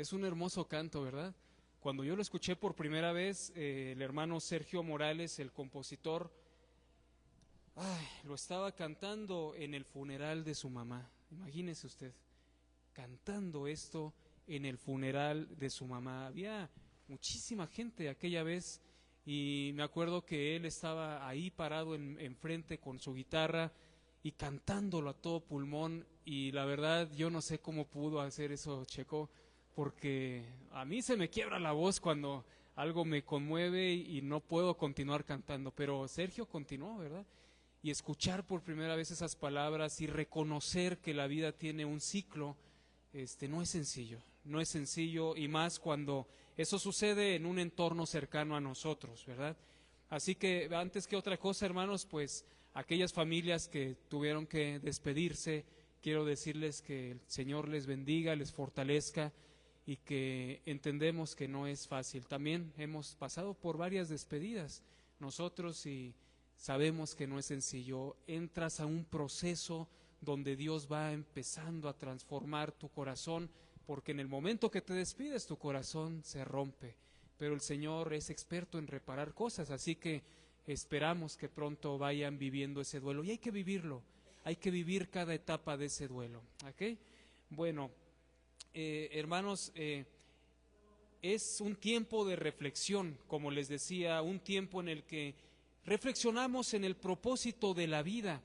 Es un hermoso canto, ¿verdad? Cuando yo lo escuché por primera vez, el hermano Sergio Morales, el compositor, lo estaba cantando en el funeral de su mamá. Imagínese usted, cantando esto en el funeral de su mamá. Había muchísima gente aquella vez y me acuerdo que él estaba ahí parado enfrente con su guitarra y cantándolo a todo pulmón, y la verdad yo no sé cómo pudo hacer eso Checo, porque a mí se me quiebra la voz cuando algo me conmueve y no puedo continuar cantando, pero Sergio continuó, ¿verdad? Y escuchar por primera vez esas palabras y reconocer que la vida tiene un ciclo, no es sencillo, no es sencillo, y más cuando eso sucede en un entorno cercano a nosotros, ¿verdad? Así que antes que otra cosa, hermanos, pues aquellas familias que tuvieron que despedirse, quiero decirles que el Señor les bendiga, les fortalezca, y que entendemos que no es fácil. También hemos pasado por varias despedidas nosotros y sabemos que no es sencillo. Entras a un proceso donde Dios va empezando a transformar tu corazón, porque en el momento que te despides tu corazón se rompe, pero el Señor es experto en reparar cosas, así que esperamos que pronto vayan viviendo ese duelo, y hay que vivirlo, hay que vivir cada etapa de ese duelo, ¿ok? Bueno, hermanos, es un tiempo de reflexión, como les decía, un tiempo en el que reflexionamos en el propósito de la vida,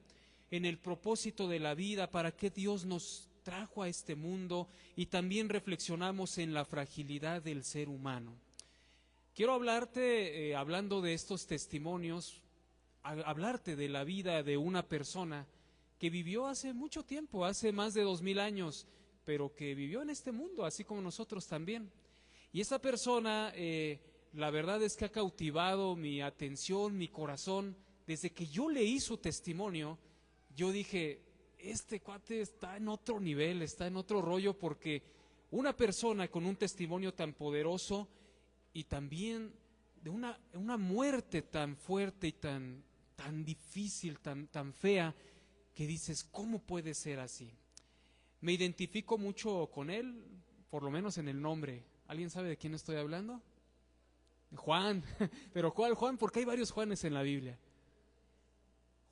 en el propósito de la vida, para qué Dios nos trajo a este mundo, y también reflexionamos en la fragilidad del ser humano. Quiero hablarte, hablando de estos testimonios, hablarte de la vida de una persona que vivió hace mucho tiempo, hace más de 2000 años, pero que vivió en este mundo, así como nosotros también. Y esa persona, la verdad es que ha cautivado mi atención, mi corazón. Desde que yo leí su testimonio, yo dije, este cuate está en otro nivel, está en otro rollo, porque una persona con un testimonio tan poderoso y también de una muerte tan fuerte y tan difícil, tan fea, que dices, ¿cómo puede ser así? Me identifico mucho con él, por lo menos en el nombre. ¿Alguien sabe de quién estoy hablando? Juan. ¿Pero cuál Juan? Porque hay varios Juanes en la Biblia.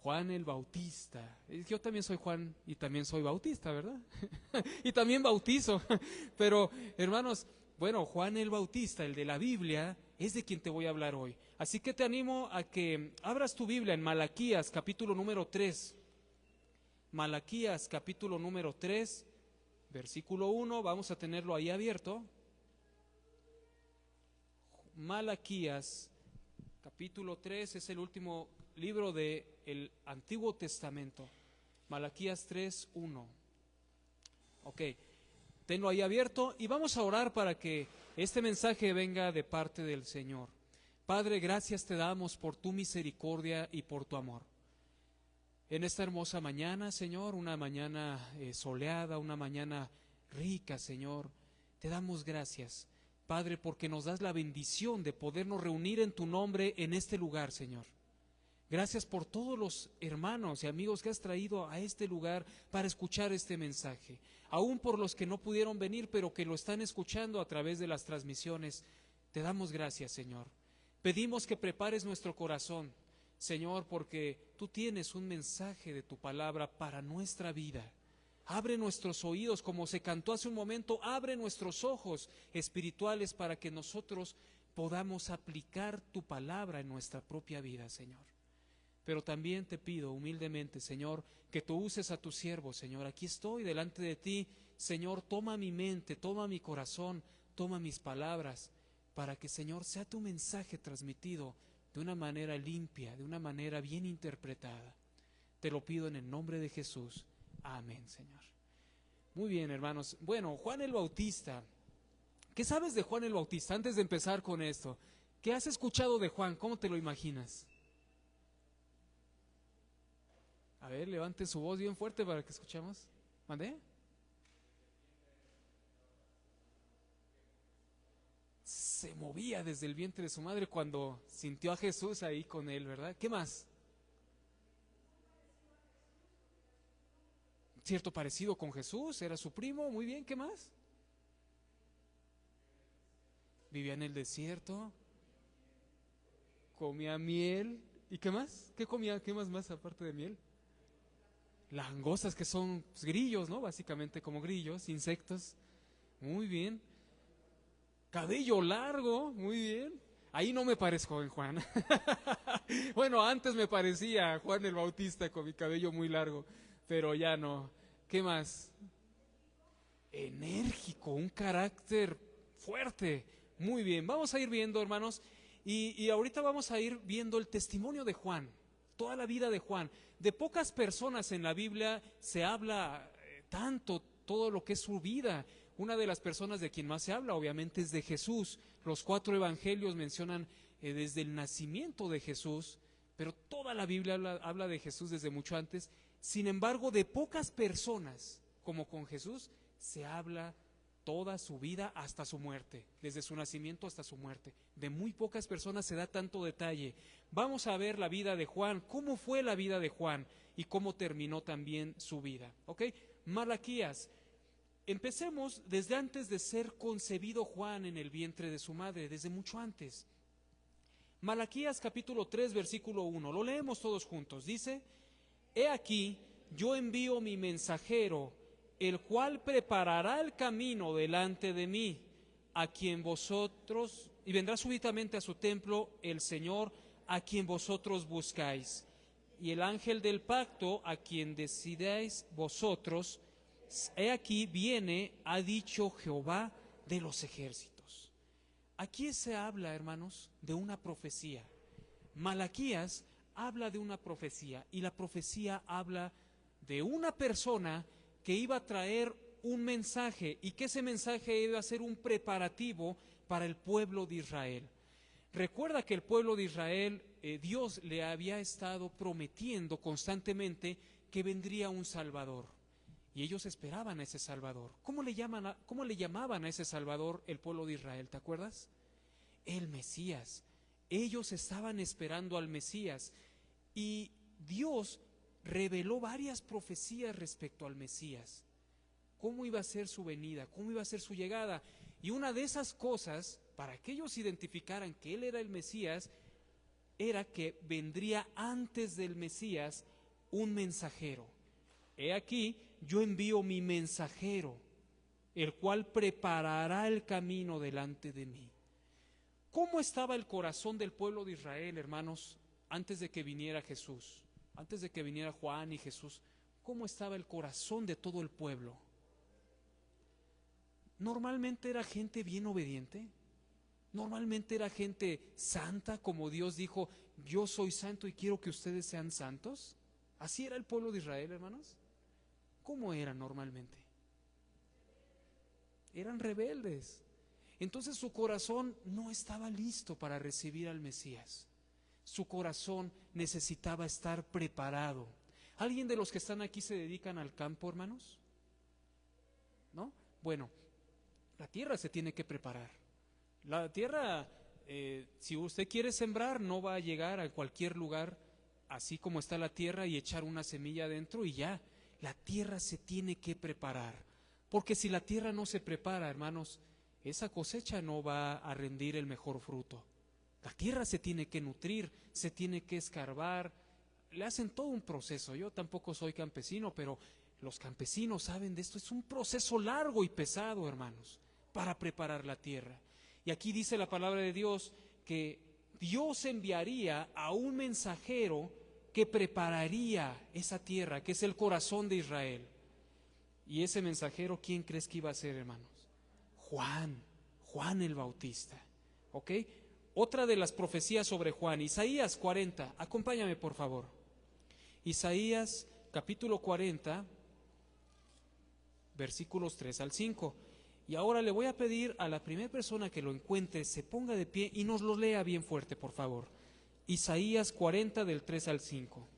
Juan el Bautista. Yo también soy Juan y también soy bautista, ¿verdad? Y también bautizo. Pero, hermanos, bueno, Juan el Bautista, el de la Biblia, es de quien te voy a hablar hoy. Así que te animo a que abras tu Biblia en Malaquías, capítulo número 3. Malaquías, capítulo número 3, versículo 1, vamos a tenerlo ahí abierto. Malaquías, capítulo 3, es el último libro del Antiguo Testamento. Malaquías 3, 1. Ok, tenlo ahí abierto y vamos a orar para que este mensaje venga de parte del Señor. Padre, gracias te damos por tu misericordia y por tu amor. En esta hermosa mañana, Señor, una mañana soleada, una mañana rica, Señor, te damos gracias, Padre, porque nos das la bendición de podernos reunir en tu nombre en este lugar, Señor. Gracias por todos los hermanos y amigos que has traído a este lugar para escuchar este mensaje, aún por los que no pudieron venir, pero que lo están escuchando a través de las transmisiones. Te damos gracias, Señor. Pedimos que prepares nuestro corazón, Señor, porque tú tienes un mensaje de tu palabra para nuestra vida. Abre nuestros oídos, como se cantó hace un momento, abre nuestros ojos espirituales para que nosotros podamos aplicar tu palabra en nuestra propia vida, Señor. Pero también te pido humildemente, Señor, que tú uses a tu siervo, Señor. Aquí estoy delante de ti, Señor, toma mi mente, toma mi corazón, toma mis palabras, para que, Señor, sea tu mensaje transmitido de una manera limpia, de una manera bien interpretada. Te lo pido en el nombre de Jesús. Amén, Señor. Muy bien, hermanos. Bueno, Juan el Bautista. ¿Qué sabes de Juan el Bautista? Antes de empezar con esto, ¿qué has escuchado de Juan? ¿Cómo te lo imaginas? A ver, levante su voz bien fuerte para que escuchemos. ¿Mandé? Se movía desde el vientre de su madre cuando sintió a Jesús ahí con él, ¿verdad? ¿Qué más? Cierto parecido con Jesús, era su primo, muy bien, ¿qué más? vivía en el desierto, comía miel. ¿Y qué más? ¿Qué comía? ¿Qué más aparte de miel? Langostas, que son pues, grillos, ¿no? Básicamente como grillos, insectos. Muy bien. Cabello largo, muy bien. Ahí no me parezco en Juan. Bueno, antes me parecía Juan el Bautista con mi cabello muy largo, pero ya no. ¿Qué más? Enérgico, un carácter fuerte. Muy bien, vamos a ir viendo, hermanos, y ahorita vamos a ir viendo el testimonio de Juan, toda la vida de Juan. De pocas personas en la Biblia se habla tanto, todo lo que es su vida. Una de las personas de quien más se habla, obviamente, es de Jesús. Los 4 evangelios mencionan desde el nacimiento de Jesús, pero toda la Biblia habla de Jesús desde mucho antes. Sin embargo, de pocas personas, como con Jesús, se habla toda su vida hasta su muerte, desde su nacimiento hasta su muerte. De muy pocas personas se da tanto detalle. Vamos a ver la vida de Juan, cómo fue la vida de Juan y cómo terminó también su vida. ¿Ok? Malaquías. Empecemos desde antes de ser concebido Juan en el vientre de su madre, desde mucho antes. Malaquías capítulo 3, versículo 1. Lo leemos todos juntos. Dice: He aquí, yo envío mi mensajero, el cual preparará el camino delante de mí, a quien vosotros, y vendrá súbitamente a su templo el Señor, a quien vosotros buscáis. Y el ángel del pacto, a quien decidáis vosotros, he aquí viene, ha dicho Jehová de los ejércitos. Aquí se habla, hermanos, de una profecía. Malaquías habla de una profecía, y la profecía habla de una persona que iba a traer un mensaje, y que ese mensaje iba a ser un preparativo para el pueblo de Israel. Recuerda que el pueblo de Israel, Dios le había estado prometiendo constantemente que vendría un Salvador, y ellos esperaban a ese Salvador. ¿Cómo le llamaban a ese Salvador el pueblo de Israel? ¿Te acuerdas? El Mesías. Ellos estaban esperando al Mesías, y Dios reveló varias profecías respecto al Mesías. Cómo iba a ser su venida, cómo iba a ser su llegada. Y una de esas cosas, para que ellos identificaran que Él era el Mesías, era que vendría antes del Mesías un mensajero. He aquí, yo envío mi mensajero, el cual preparará el camino delante de mí. ¿Cómo estaba el corazón del pueblo de Israel, hermanos, antes de que viniera Jesús? Antes de que viniera Juan y Jesús, ¿cómo estaba el corazón de todo el pueblo? Normalmente era gente bien obediente. Normalmente era gente santa, como Dios dijo: yo soy santo y quiero que ustedes sean santos. ¿Así era el pueblo de Israel, hermanos? ¿Cómo era normalmente? Eran rebeldes. Entonces su corazón no estaba listo para recibir al Mesías. Su corazón necesitaba estar preparado. ¿Alguien de los que están aquí se dedican al campo, hermanos? ¿No? Bueno, la tierra se tiene que preparar. La tierra, si usted quiere sembrar, no va a llegar a cualquier lugar así como está la tierra y echar una semilla adentro y ya. La tierra se tiene que preparar, porque si la tierra no se prepara, hermanos, esa cosecha no va a rendir el mejor fruto. La tierra se tiene que nutrir, se tiene que escarbar, le hacen todo un proceso. Yo tampoco soy campesino, pero los campesinos saben de esto. Es un proceso largo y pesado, hermanos, para preparar la tierra. Y aquí dice la palabra de Dios que Dios enviaría a un mensajero que prepararía esa tierra, que es el corazón de Israel. Y ese mensajero, ¿quién crees que iba a ser, hermanos? Juan el Bautista. ¿Ok? Otra de las profecías sobre Juan, Isaías 40, acompáñame por favor. Isaías capítulo 40, versículos 3 al 5. Y ahora le voy a pedir a la primera persona que lo encuentre, se ponga de pie y nos lo lea bien fuerte, por favor. Isaías 40 del 3 al 5.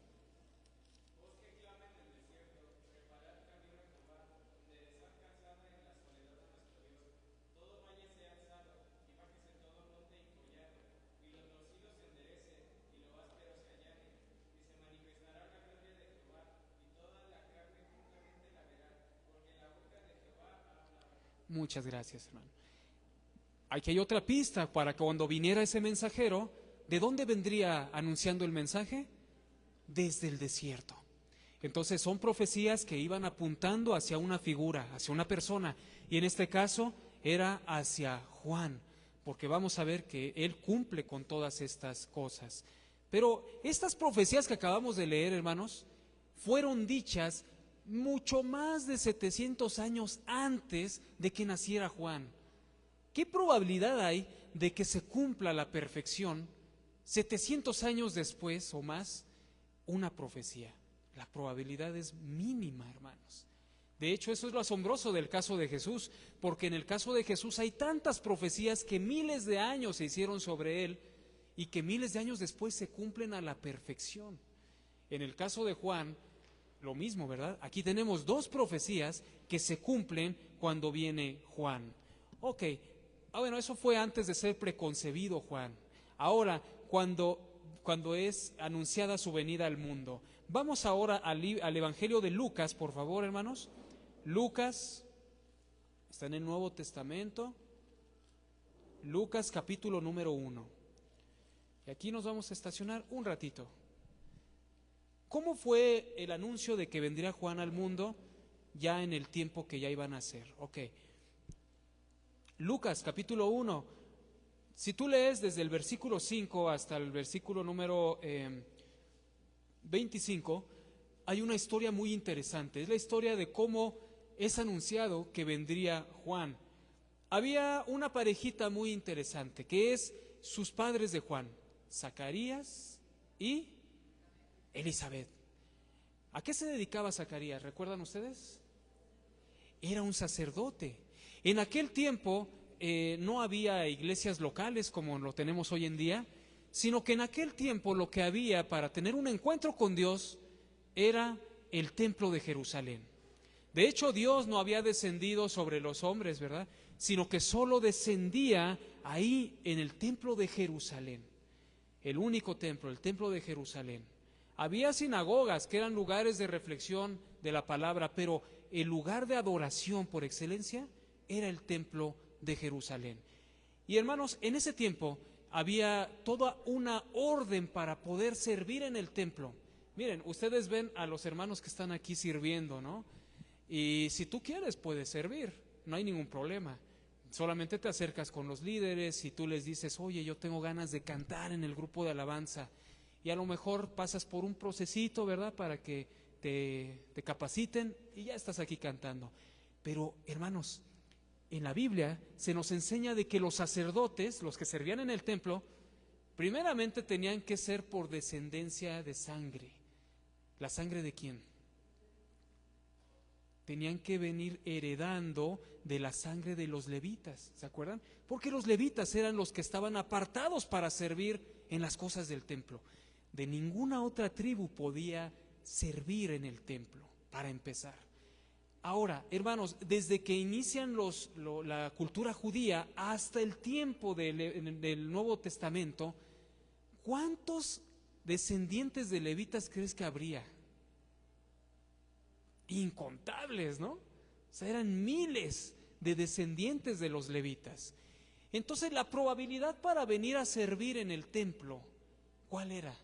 Muchas gracias, hermano. Aquí hay otra pista para que cuando viniera ese mensajero, ¿de dónde vendría anunciando el mensaje? Desde el desierto. Entonces son profecías que iban apuntando hacia una figura, hacia una persona, y en este caso era hacia Juan, porque vamos a ver que él cumple con todas estas cosas. Pero estas profecías que acabamos de leer, hermanos, fueron dichas mucho más de 700 años antes de que naciera Juan. ¿Qué probabilidad hay de que se cumpla a la perfección 700 años después o más una profecía? La probabilidad es mínima, hermanos. De hecho, eso es lo asombroso del caso de Jesús, porque en el caso de Jesús hay tantas profecías que miles de años se hicieron sobre él y que miles de años después se cumplen a la perfección. En el caso de Juan, lo mismo, ¿verdad? Aquí tenemos dos profecías que se cumplen cuando viene Juan. Ok, bueno, eso fue antes de ser preconcebido Juan. Ahora, cuando es anunciada su venida al mundo. Vamos ahora al Evangelio de Lucas, por favor, hermanos. Lucas, está en el Nuevo Testamento. Lucas capítulo número 1. Y aquí nos vamos a estacionar un ratito. ¿Cómo fue el anuncio de que vendría Juan al mundo ya en el tiempo que ya iban a hacer? Ok. Lucas capítulo 1. Si tú lees desde el versículo 5 hasta el versículo número 25, hay una historia muy interesante. Es la historia de cómo es anunciado que vendría Juan. Había una parejita muy interesante, que es sus padres de Juan, Zacarías y Elizabeth. ¿A qué se dedicaba Zacarías? ¿Recuerdan ustedes? Era un sacerdote. En aquel tiempo no había iglesias locales como lo tenemos hoy en día, sino que en aquel tiempo lo que había para tener un encuentro con Dios era el templo de Jerusalén. De hecho, Dios no había descendido sobre los hombres, ¿verdad? Sino que solo descendía ahí en el templo de Jerusalén, el único templo, el templo de Jerusalén. Había sinagogas que eran lugares de reflexión de la palabra, pero el lugar de adoración por excelencia era el templo de Jerusalén. Y hermanos, en ese tiempo había toda una orden para poder servir en el templo. Miren, ustedes ven a los hermanos que están aquí sirviendo, ¿no? Y si tú quieres puedes servir, no hay ningún problema. Solamente te acercas con los líderes y tú les dices, oye, yo tengo ganas de cantar en el grupo de alabanza. Y a lo mejor pasas por un procesito, ¿verdad? Para que te capaciten y ya estás aquí cantando. Pero, hermanos, en la Biblia se nos enseña de que los sacerdotes, los que servían en el templo, primeramente tenían que ser por descendencia de sangre. ¿La sangre de quién? Tenían que venir heredando de la sangre de los levitas, ¿se acuerdan? Porque los levitas eran los que estaban apartados para servir en las cosas del templo. De ninguna otra tribu podía servir en el templo, para empezar. Ahora, hermanos, desde que inician la cultura judía hasta el tiempo del Nuevo Testamento, ¿cuántos descendientes de levitas crees que habría? Incontables, ¿no? O sea, eran miles de descendientes de los levitas. Entonces, la probabilidad para venir a servir en el templo, ¿cuál era?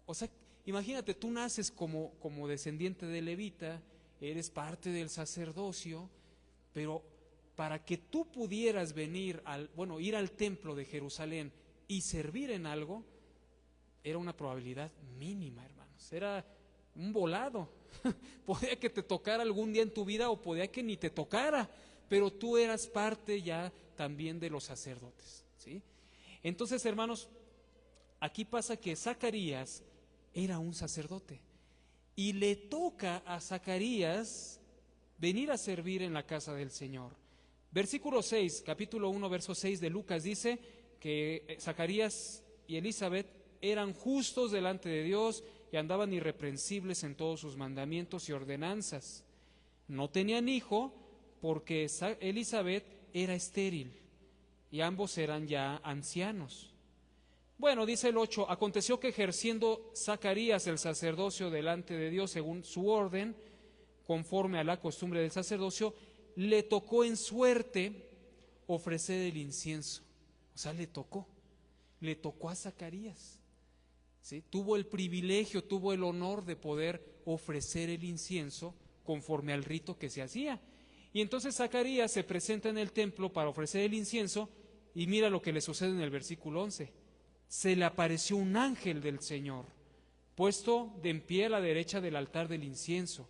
O sea, imagínate, tú naces como descendiente de levita, eres parte del sacerdocio, pero para que tú pudieras venir ir al templo de Jerusalén y servir en algo, era una probabilidad mínima, hermanos. Era un volado. Podía que te tocara algún día en tu vida o podía que ni te tocara, pero tú eras parte ya también de los sacerdotes, ¿sí? Entonces, hermanos, aquí pasa que Zacarías era un sacerdote y le toca a Zacarías venir a servir en la casa del Señor. Versículo 6, capítulo 1, verso 6 de Lucas dice que Zacarías y Elizabeth eran justos delante de Dios y andaban irreprensibles en todos sus mandamientos y ordenanzas. No tenían hijo porque Elizabeth era estéril y ambos eran ya ancianos. Bueno, dice el 8, aconteció que ejerciendo Zacarías el sacerdocio delante de Dios según su orden, conforme a la costumbre del sacerdocio, le tocó en suerte ofrecer el incienso. O sea, le tocó a Zacarías, ¿sí? Tuvo el privilegio, tuvo el honor de poder ofrecer el incienso conforme al rito que se hacía. Y entonces Zacarías se presenta en el templo para ofrecer el incienso, y mira lo que le sucede en el versículo 11. Se le apareció un ángel del Señor, puesto de en pie a la derecha del altar del incienso.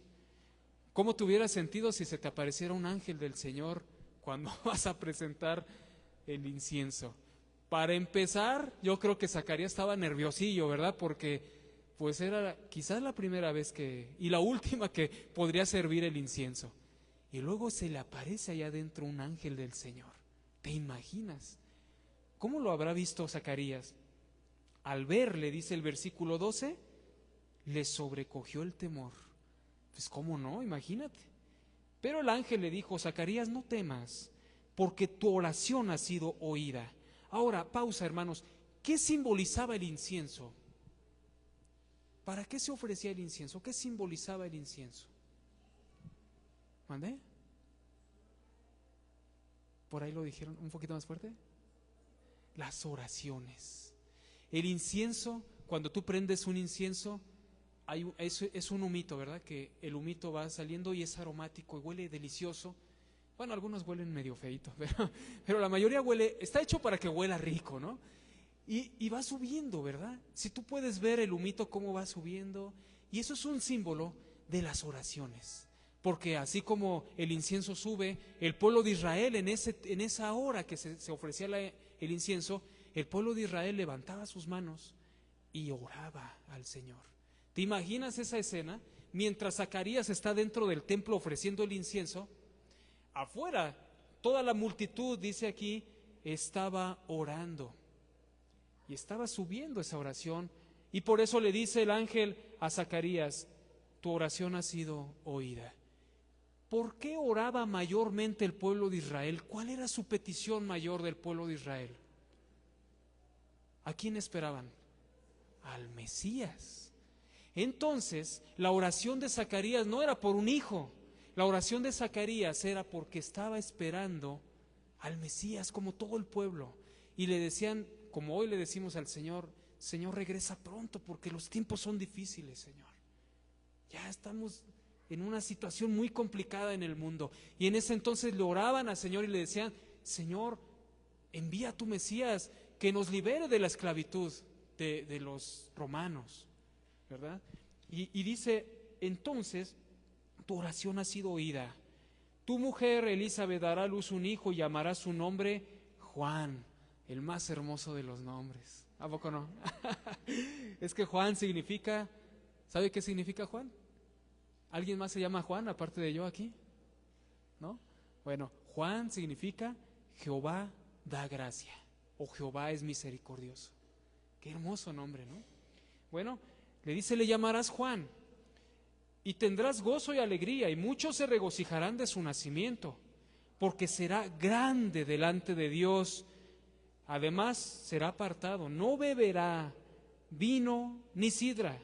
¿Cómo te hubiera sentido si se te apareciera un ángel del Señor cuando vas a presentar el incienso? Para empezar, yo creo que Zacarías estaba nerviosillo, ¿verdad? Porque pues era quizás la primera vez y la última que podría servir el incienso. Y luego se le aparece allá adentro un ángel del Señor. ¿Te imaginas? ¿Cómo lo habrá visto Zacarías? Al verle, dice el versículo 12, le sobrecogió el temor. Pues cómo no, imagínate. Pero el ángel le dijo: Zacarías, no temas, porque tu oración ha sido oída. Ahora, pausa, hermanos. ¿Qué simbolizaba el incienso? ¿Para qué se ofrecía el incienso? ¿Qué simbolizaba el incienso? ¿Mandé? ¿Por ahí lo dijeron un poquito más fuerte? Las oraciones. El incienso, cuando tú prendes un incienso, es un humito, ¿verdad? Que el humito va saliendo y es aromático y huele delicioso. Bueno, algunos huelen medio feito, pero la mayoría está hecho para que huela rico, ¿no? Y va subiendo, ¿verdad? Si tú puedes ver el humito cómo va subiendo, y eso es un símbolo de las oraciones. Porque así como el incienso sube, el pueblo de Israel en esa hora que se ofrecía el incienso, el pueblo de Israel levantaba sus manos y oraba al Señor. ¿Te imaginas esa escena? Mientras Zacarías está dentro del templo ofreciendo el incienso, afuera toda la multitud, dice aquí, estaba orando. Y estaba subiendo esa oración, y por eso le dice el ángel a Zacarías: tu oración ha sido oída. ¿Por qué oraba mayormente el pueblo de Israel? ¿Cuál era su petición mayor del pueblo de Israel? ¿A quién esperaban? Al Mesías. Entonces, la oración de Zacarías no era por un hijo. La oración de Zacarías era porque estaba esperando al Mesías, como todo el pueblo. Y le decían, como hoy le decimos al Señor: Señor, regresa pronto, porque los tiempos son difíciles, Señor. Ya estamos en una situación muy complicada en el mundo. Y en ese entonces le oraban al Señor y le decían: Señor, envía a tu Mesías que nos libere de la esclavitud de los romanos, ¿verdad? Y dice: entonces, tu oración ha sido oída. Tu mujer Elizabeth dará a luz un hijo y llamará su nombre Juan, el más hermoso de los nombres. ¿A poco no? Es que Juan significa, ¿sabe qué significa Juan? ¿Alguien más se llama Juan aparte de yo aquí? ¿No? Bueno, Juan significa Jehová da gracia, o Jehová es misericordioso. Qué hermoso nombre, ¿no? Bueno, le dice: le llamarás Juan, y tendrás gozo y alegría, y muchos se regocijarán de su nacimiento, porque será grande delante de Dios. Además será apartado, no beberá vino ni sidra,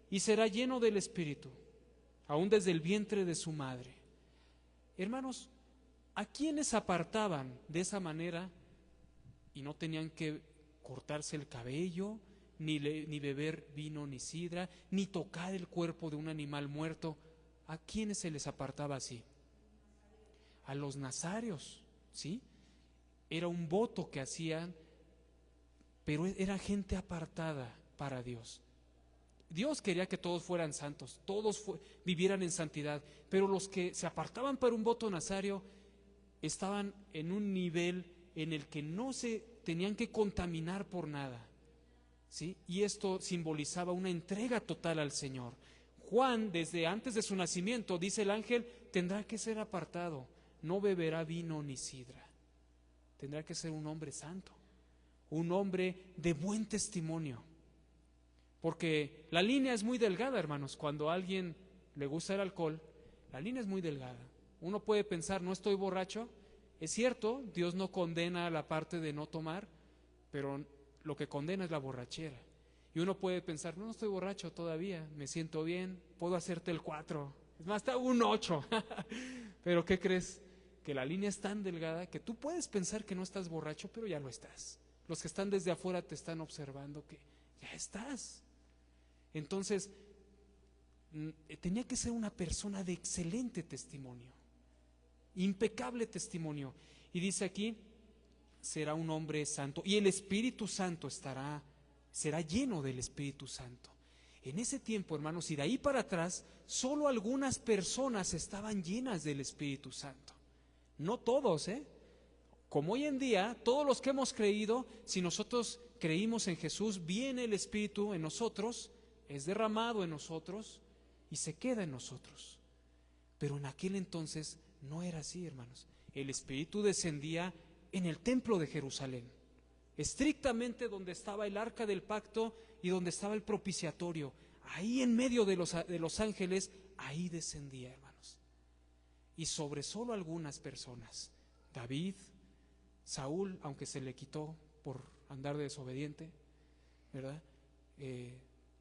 y será lleno del Espíritu, aún desde el vientre de su madre. Hermanos, ¿a quiénes apartaban de esa manera y no tenían que cortarse el cabello, ni beber vino ni sidra, ni tocar el cuerpo de un animal muerto? ¿A quiénes se les apartaba así? A los nazareos, ¿sí? Era un voto que hacían, pero era gente apartada para Dios. Dios quería que todos fueran santos, todos vivieran en santidad, pero los que se apartaban para un voto nazario estaban en un nivel en el que no se tenían que contaminar por nada, ¿sí? Y esto simbolizaba una entrega total al Señor. Juan, desde antes de su nacimiento, dice el ángel, tendrá que ser apartado, no beberá vino ni sidra. Tendrá que ser un hombre santo, un hombre de buen testimonio. Porque la línea es muy delgada, hermanos. Cuando a alguien le gusta el alcohol, la línea es muy delgada. Uno puede pensar: no estoy borracho. Es cierto, Dios no condena la parte de no tomar, pero lo que condena es la borrachera. Y uno puede pensar: no estoy borracho todavía, me siento bien, puedo hacerte el 4, es más, hasta un 8. Pero ¿qué crees? que la línea es tan delgada que tú puedes pensar que no estás borracho, pero ya lo estás. Los que están desde afuera te están observando que ya estás. Entonces, tenía que ser una persona de excelente testimonio, impecable testimonio. Y dice aquí, será un hombre santo, y el Espíritu Santo será lleno del Espíritu Santo. En ese tiempo, hermanos, y de ahí para atrás, solo algunas personas estaban llenas del Espíritu Santo. No todos, Como hoy en día, todos los que hemos creído, si nosotros creímos en Jesús, viene el Espíritu en nosotros, es derramado en nosotros y se queda en nosotros. Pero en aquel entonces no era así, hermanos. El Espíritu descendía en el templo de Jerusalén, estrictamente donde estaba el arca del pacto y donde estaba el propiciatorio. Ahí en medio de los ángeles, ahí descendía, hermanos. Y sobre solo algunas personas, David, Saúl, aunque se le quitó por andar de desobediente, ¿verdad?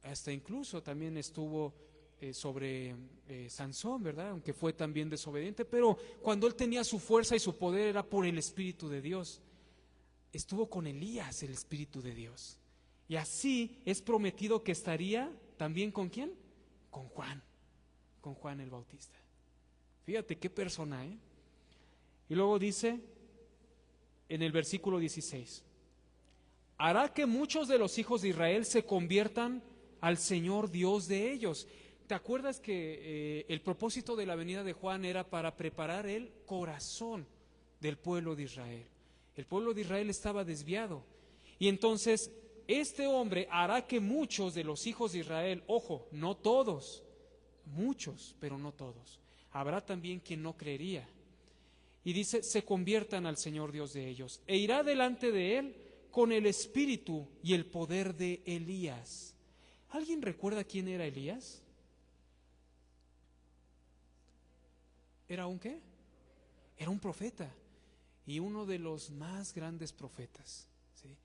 Hasta incluso también estuvo sobre Sansón, ¿verdad? Aunque fue también desobediente, pero cuando él tenía su fuerza y su poder era por el Espíritu de Dios. Estuvo con Elías el Espíritu de Dios. Y así es prometido que estaría también ¿con quién? Con Juan el Bautista. Fíjate qué persona, ¿eh? Y luego dice en el versículo 16, hará que muchos de los hijos de Israel se conviertan al Señor Dios de ellos. ¿Te acuerdas que el propósito de la venida de Juan era para preparar el corazón del pueblo de Israel? El pueblo de Israel estaba desviado. Y entonces este hombre hará que muchos de los hijos de Israel, ojo, no todos, muchos, pero no todos. Habrá también quien no creería. Y dice, se conviertan al Señor Dios de ellos. E irá delante de él con el espíritu y el poder de Elías. ¿Alguien recuerda quién era Elías? ¿Era un qué? Era un profeta. Y uno de los más grandes profetas, ¿sí?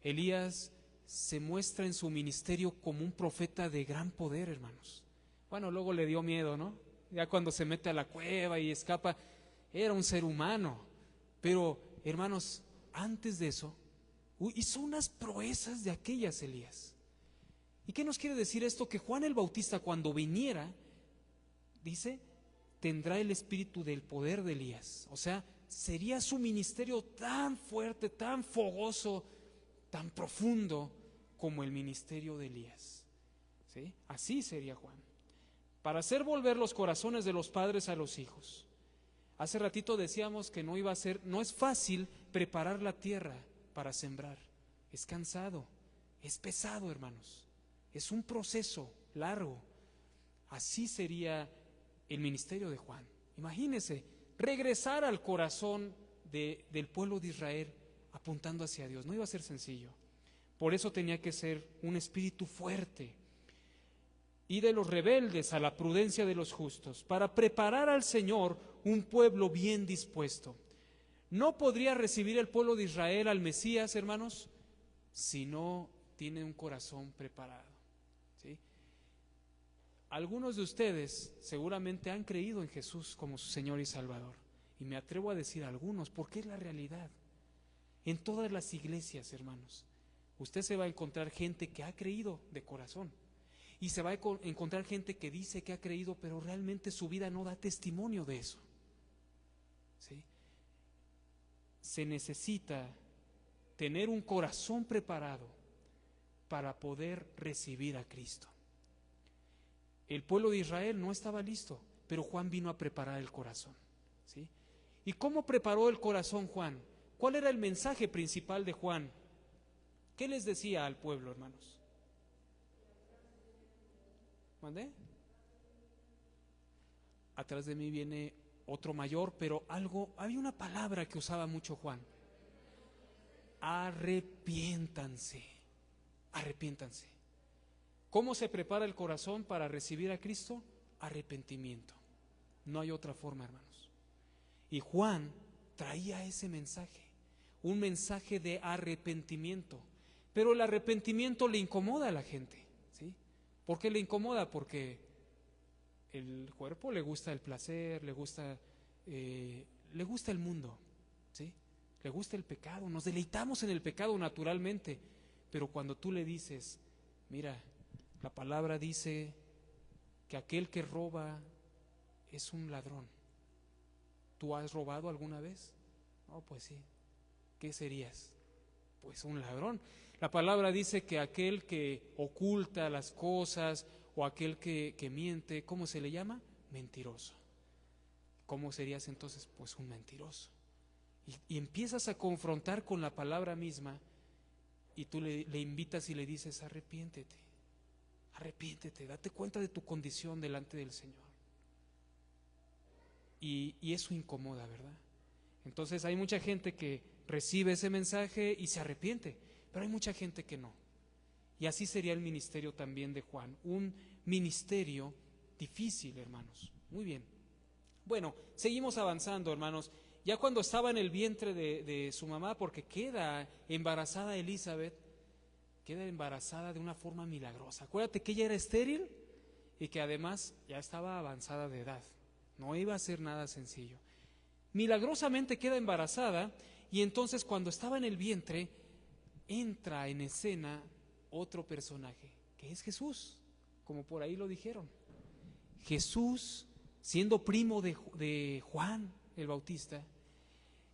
Elías se muestra en su ministerio como un profeta de gran poder, hermanos. Bueno, luego le dio miedo, ¿no? Ya cuando se mete a la cueva y escapa, era un ser humano. Pero, hermanos, antes de eso, hizo unas proezas de aquellas Elías. ¿Y qué nos quiere decir esto? Que Juan el Bautista, cuando viniera, dice, tendrá el espíritu del poder de Elías. O sea, sería su ministerio tan fuerte, tan fogoso, tan profundo como el ministerio de Elías. ¿Sí? Así sería Juan. Para hacer volver los corazones de los padres a los hijos. Hace ratito decíamos que no es fácil preparar la tierra para sembrar. Es cansado, es pesado, hermanos. Es un proceso largo. Así sería el ministerio de Juan. Imagínense, regresar al corazón del pueblo de Israel apuntando hacia Dios. No iba a ser sencillo. Por eso tenía que ser un espíritu fuerte. Y de los rebeldes a la prudencia de los justos, para preparar al Señor un pueblo bien dispuesto. No podría recibir el pueblo de Israel al Mesías, hermanos, si no tiene un corazón preparado. ¿Sí? Algunos de ustedes seguramente han creído en Jesús como su Señor y Salvador. Y me atrevo a decir algunos, porque es la realidad. En todas las iglesias, hermanos, usted se va a encontrar gente que ha creído de corazón. Y se va a encontrar gente que dice que ha creído, pero realmente su vida no da testimonio de eso. ¿Sí? Se necesita tener un corazón preparado para poder recibir a Cristo. El pueblo de Israel no estaba listo, pero Juan vino a preparar el corazón. ¿Sí? ¿Y cómo preparó el corazón Juan? ¿Cuál era el mensaje principal de Juan? ¿Qué les decía al pueblo, hermanos? ¿Mandé? Atrás de mí viene otro mayor, pero había una palabra que usaba mucho Juan. Arrepiéntanse, arrepiéntanse. ¿Cómo se prepara el corazón para recibir a Cristo? Arrepentimiento. No hay otra forma, hermanos. Y Juan traía ese mensaje, un mensaje de arrepentimiento. Pero el arrepentimiento le incomoda a la gente, ¿sí? ¿Por qué le incomoda? Porque el cuerpo le gusta el placer, le gusta le gusta el mundo, ¿sí? Le gusta el pecado, nos deleitamos en el pecado naturalmente, pero cuando tú le dices, mira, la palabra dice que aquel que roba es un ladrón. ¿Tú has robado alguna vez? No, pues sí. ¿Qué serías? Pues un ladrón. La palabra dice que aquel que oculta las cosas o aquel que miente, ¿cómo se le llama? Mentiroso. ¿Cómo serías entonces? Pues un mentiroso. Y empiezas a confrontar con la palabra misma y tú le invitas y le dices, arrepiéntete, arrepiéntete, date cuenta de tu condición delante del Señor. Y eso incomoda, ¿verdad? Entonces hay mucha gente que recibe ese mensaje y se arrepiente, pero hay mucha gente que no. Y así sería el ministerio también de Juan, un ministerio difícil, hermanos. Muy bien. Bueno, seguimos avanzando, hermanos. Ya cuando estaba en el vientre de su mamá, porque queda embarazada Elizabeth, queda embarazada de una forma milagrosa. Acuérdate que ella era estéril y que además ya estaba avanzada de edad. No iba a ser nada sencillo. Milagrosamente queda embarazada y entonces cuando estaba en el vientre entra en escena otro personaje, que es Jesús, como por ahí lo dijeron. Jesús, siendo primo de Juan el Bautista,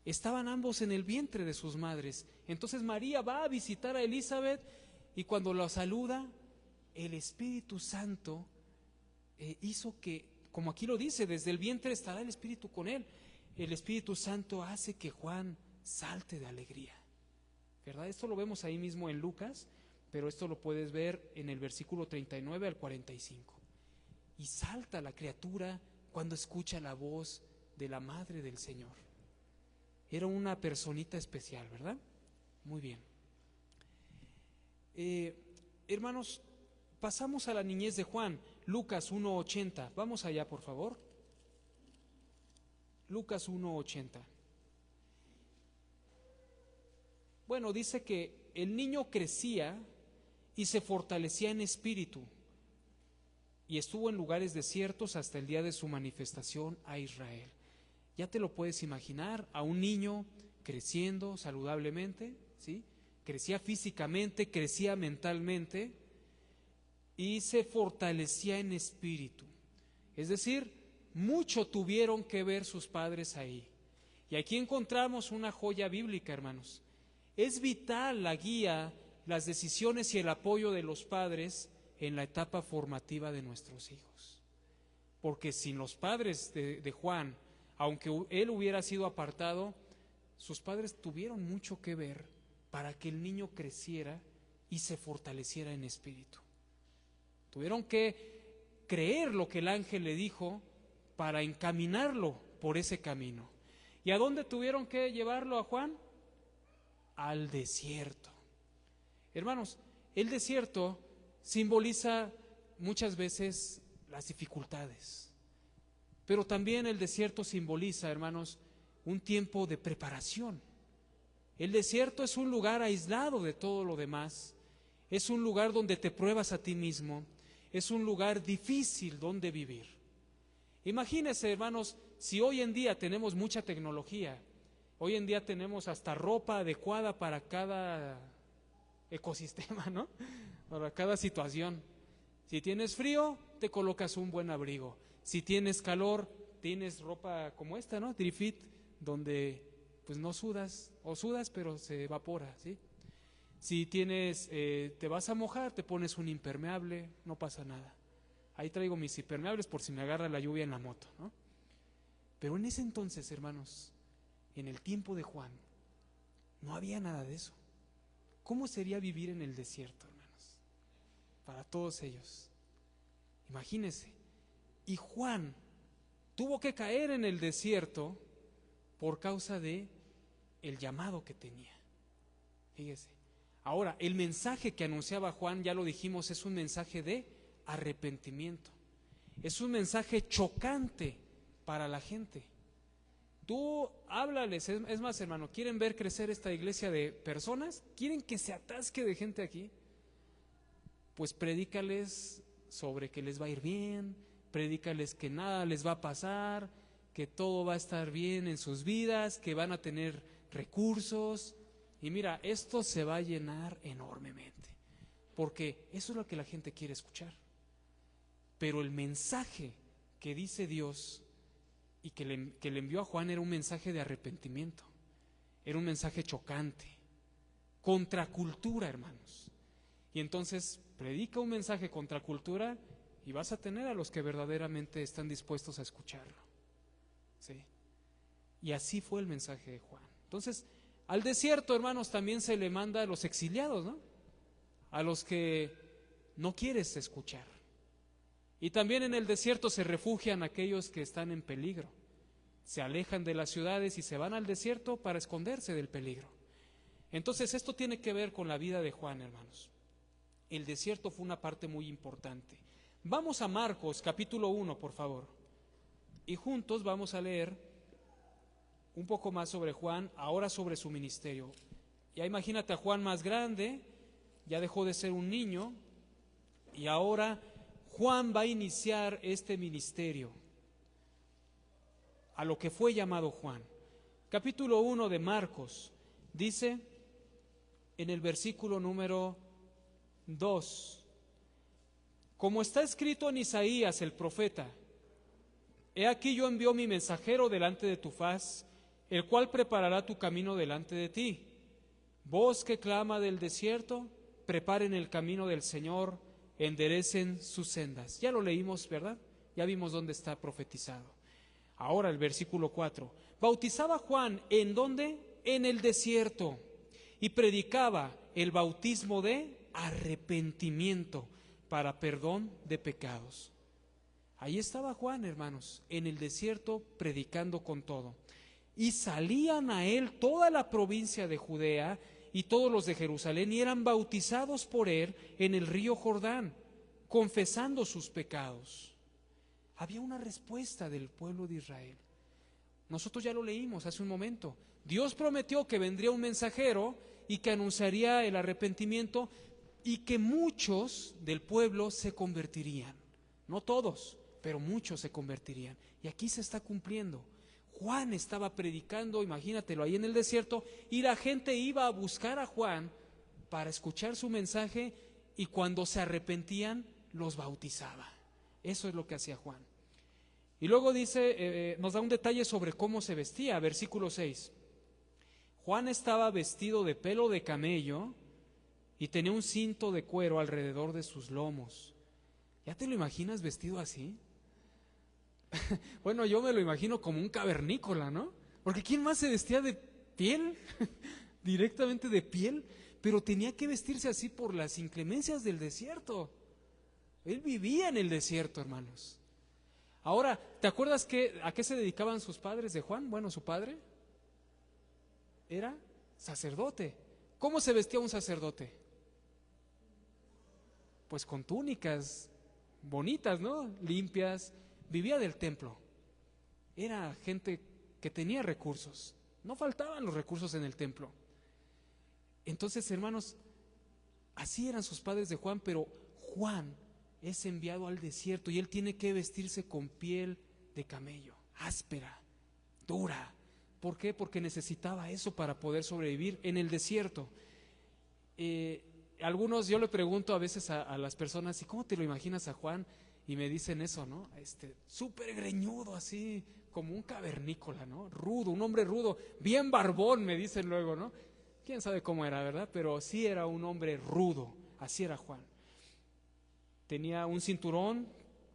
estaban ambos en el vientre de sus madres. Entonces María va a visitar a Elizabeth y cuando la saluda, el Espíritu Santo hizo que, como aquí lo dice, desde el vientre estará el Espíritu con él. El Espíritu Santo hace que Juan salte de alegría, ¿verdad? Esto lo vemos ahí mismo en Lucas, pero esto lo puedes ver en el versículo 39 al 45. Y salta la criatura cuando escucha la voz de la Madre del Señor. Era una personita especial, ¿verdad? Muy bien. Hermanos, pasamos a la niñez de Juan, Lucas 1:80. Vamos allá, por favor. Lucas 1:80. Bueno, dice que el niño crecía y se fortalecía en espíritu y estuvo en lugares desiertos hasta el día de su manifestación a Israel. Ya te lo puedes imaginar, a un niño creciendo saludablemente, ¿sí? Crecía físicamente, crecía mentalmente y se fortalecía en espíritu. Es decir, mucho tuvieron que ver sus padres ahí. Y aquí encontramos una joya bíblica, hermanos. Es vital la guía, las decisiones y el apoyo de los padres en la etapa formativa de nuestros hijos. Porque sin los padres de Juan, aunque él hubiera sido apartado, sus padres tuvieron mucho que ver para que el niño creciera y se fortaleciera en espíritu. Tuvieron que creer lo que el ángel le dijo para encaminarlo por ese camino. ¿Y a dónde tuvieron que llevarlo a Juan? Al desierto. Hermanos, el desierto simboliza muchas veces las dificultades, pero también el desierto simboliza, hermanos, un tiempo de preparación. El desierto es un lugar aislado de todo lo demás, es un lugar donde te pruebas a ti mismo, es un lugar difícil donde vivir. Imagínense, hermanos, si hoy en día tenemos mucha tecnología, hoy en día tenemos hasta ropa adecuada para cada ecosistema, ¿no? Para cada situación. Si tienes frío, te colocas un buen abrigo. Si tienes calor, tienes ropa como esta, ¿no? Trifit, donde pues no sudas, o sudas pero se evapora, ¿sí? Si tienes, te vas a mojar, te pones un impermeable, no pasa nada. Ahí traigo mis impermeables por si me agarra la lluvia en la moto, ¿no? Pero en ese entonces, hermanos, en el tiempo de Juan, no había nada de eso. ¿Cómo sería vivir en el desierto, hermanos? Para todos ellos. Imagínense. Y Juan tuvo que caer en el desierto por causa de el llamado que tenía. Fíjese. Ahora, el mensaje que anunciaba Juan, ya lo dijimos, es un mensaje de arrepentimiento. Es un mensaje chocante para la gente. Tú háblales, es más, hermano, ¿quieren ver crecer esta iglesia de personas? ¿Quieren que se atasque de gente aquí? Pues predícales sobre que les va a ir bien, predícales que nada les va a pasar, que todo va a estar bien en sus vidas, que van a tener recursos. Y mira, esto se va a llenar enormemente, porque eso es lo que la gente quiere escuchar. Pero el mensaje que dice Dios y que le envió a Juan era un mensaje de arrepentimiento, era un mensaje chocante, contracultura, hermanos. Y entonces predica un mensaje contracultura y vas a tener a los que verdaderamente están dispuestos a escucharlo. ¿Sí? Y así fue el mensaje de Juan. Entonces, al desierto, hermanos, también se le manda a los exiliados, ¿no? A los que no quieres escuchar. Y también en el desierto se refugian aquellos que están en peligro. Se alejan de las ciudades y se van al desierto para esconderse del peligro. Entonces, esto tiene que ver con la vida de Juan, hermanos. El desierto fue una parte muy importante. Vamos a Marcos, capítulo 1, por favor. Y juntos vamos a leer un poco más sobre Juan, ahora sobre su ministerio. Ya imagínate a Juan más grande, ya dejó de ser un niño, y ahora Juan va a iniciar este ministerio, a lo que fue llamado Juan. Capítulo 1 de Marcos, dice en el versículo número 2, como está escrito en Isaías el profeta: he aquí yo envío mi mensajero delante de tu faz, el cual preparará tu camino delante de ti. Voz que clama del desierto, preparen el camino del Señor, enderecen sus sendas. Ya lo leímos, ¿verdad? Ya vimos dónde está profetizado. Ahora el versículo 4. Bautizaba Juan, ¿en dónde? En el desierto. Y predicaba el bautismo de arrepentimiento para perdón de pecados. Ahí estaba Juan, hermanos, en el desierto predicando con todo. Y salían a él toda la provincia de Judea y todos los de Jerusalén, y eran bautizados por él en el río Jordán, confesando sus pecados. Había una respuesta del pueblo de Israel. Nosotros ya lo leímos hace un momento. Dios prometió que vendría un mensajero y que anunciaría el arrepentimiento y que muchos del pueblo se convertirían. No todos, pero muchos se convertirían. Y aquí se está cumpliendo. Juan estaba predicando, imagínatelo, ahí en el desierto, y la gente iba a buscar a Juan para escuchar su mensaje, y cuando se arrepentían, los bautizaba. Eso es lo que hacía Juan. Y luego dice, nos da un detalle sobre cómo se vestía, versículo 6. Juan estaba vestido de pelo de camello y tenía un cinto de cuero alrededor de sus lomos. ¿Ya te lo imaginas vestido así? Bueno, yo me lo imagino como un cavernícola, ¿no? Porque ¿quién más se vestía de piel? Directamente de piel, pero tenía que vestirse así por las inclemencias del desierto. Él vivía en el desierto, hermanos. Ahora, ¿te acuerdas a qué se dedicaban sus padres de Juan? Bueno, su padre era sacerdote. ¿Cómo se vestía un sacerdote? Pues con túnicas bonitas, ¿no? Limpias. Vivía del templo. Era gente que tenía recursos. No faltaban los recursos en el templo. Entonces, hermanos, así eran sus padres de Juan, pero Juan es enviado al desierto y él tiene que vestirse con piel de camello, áspera, dura. ¿Por qué? Porque necesitaba eso para poder sobrevivir en el desierto. Algunos, yo le pregunto a veces a las personas, ¿y cómo te lo imaginas a Juan? Y me dicen eso, ¿no? Súper greñudo, así como un cavernícola, ¿no? Rudo, un hombre rudo, bien barbón, me dicen luego, ¿no? Quién sabe cómo era, ¿verdad? Pero sí era un hombre rudo, así era Juan. Tenía un cinturón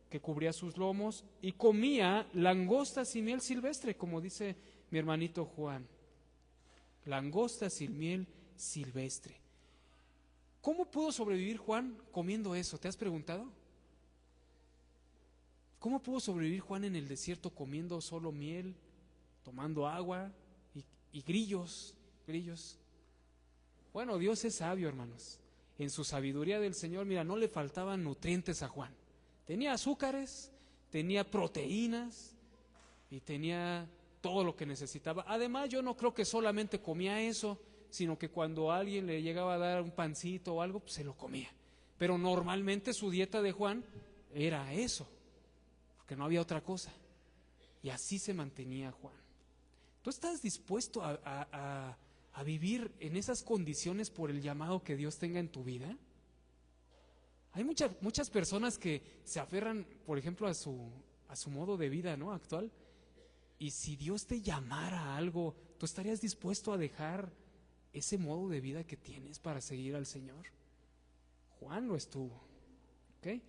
que cubría sus lomos y comía langostas y miel silvestre, como dice mi hermanito Juan. Langostas y miel silvestre. ¿Cómo pudo sobrevivir Juan comiendo eso? ¿Te has preguntado? ¿Cómo pudo sobrevivir Juan en el desierto comiendo solo miel, tomando agua y grillos? Bueno, Dios es sabio, hermanos. En su sabiduría del Señor, mira, no le faltaban nutrientes a Juan. Tenía azúcares, tenía proteínas y tenía todo lo que necesitaba. Además, yo no creo que solamente comía eso, sino que cuando alguien le llegaba a dar un pancito o algo, pues se lo comía. Pero normalmente su dieta de Juan era eso, porque no había otra cosa. Y así se mantenía Juan. ¿Tú estás dispuesto a vivir en esas condiciones por el llamado que Dios tenga en tu vida? Hay muchas personas que se aferran, por ejemplo, a su modo de vida, ¿no?, actual. Y si Dios te llamara a algo, ¿tú estarías dispuesto a dejar ese modo de vida que tienes para seguir al Señor? Juan lo estuvo. ¿Ok?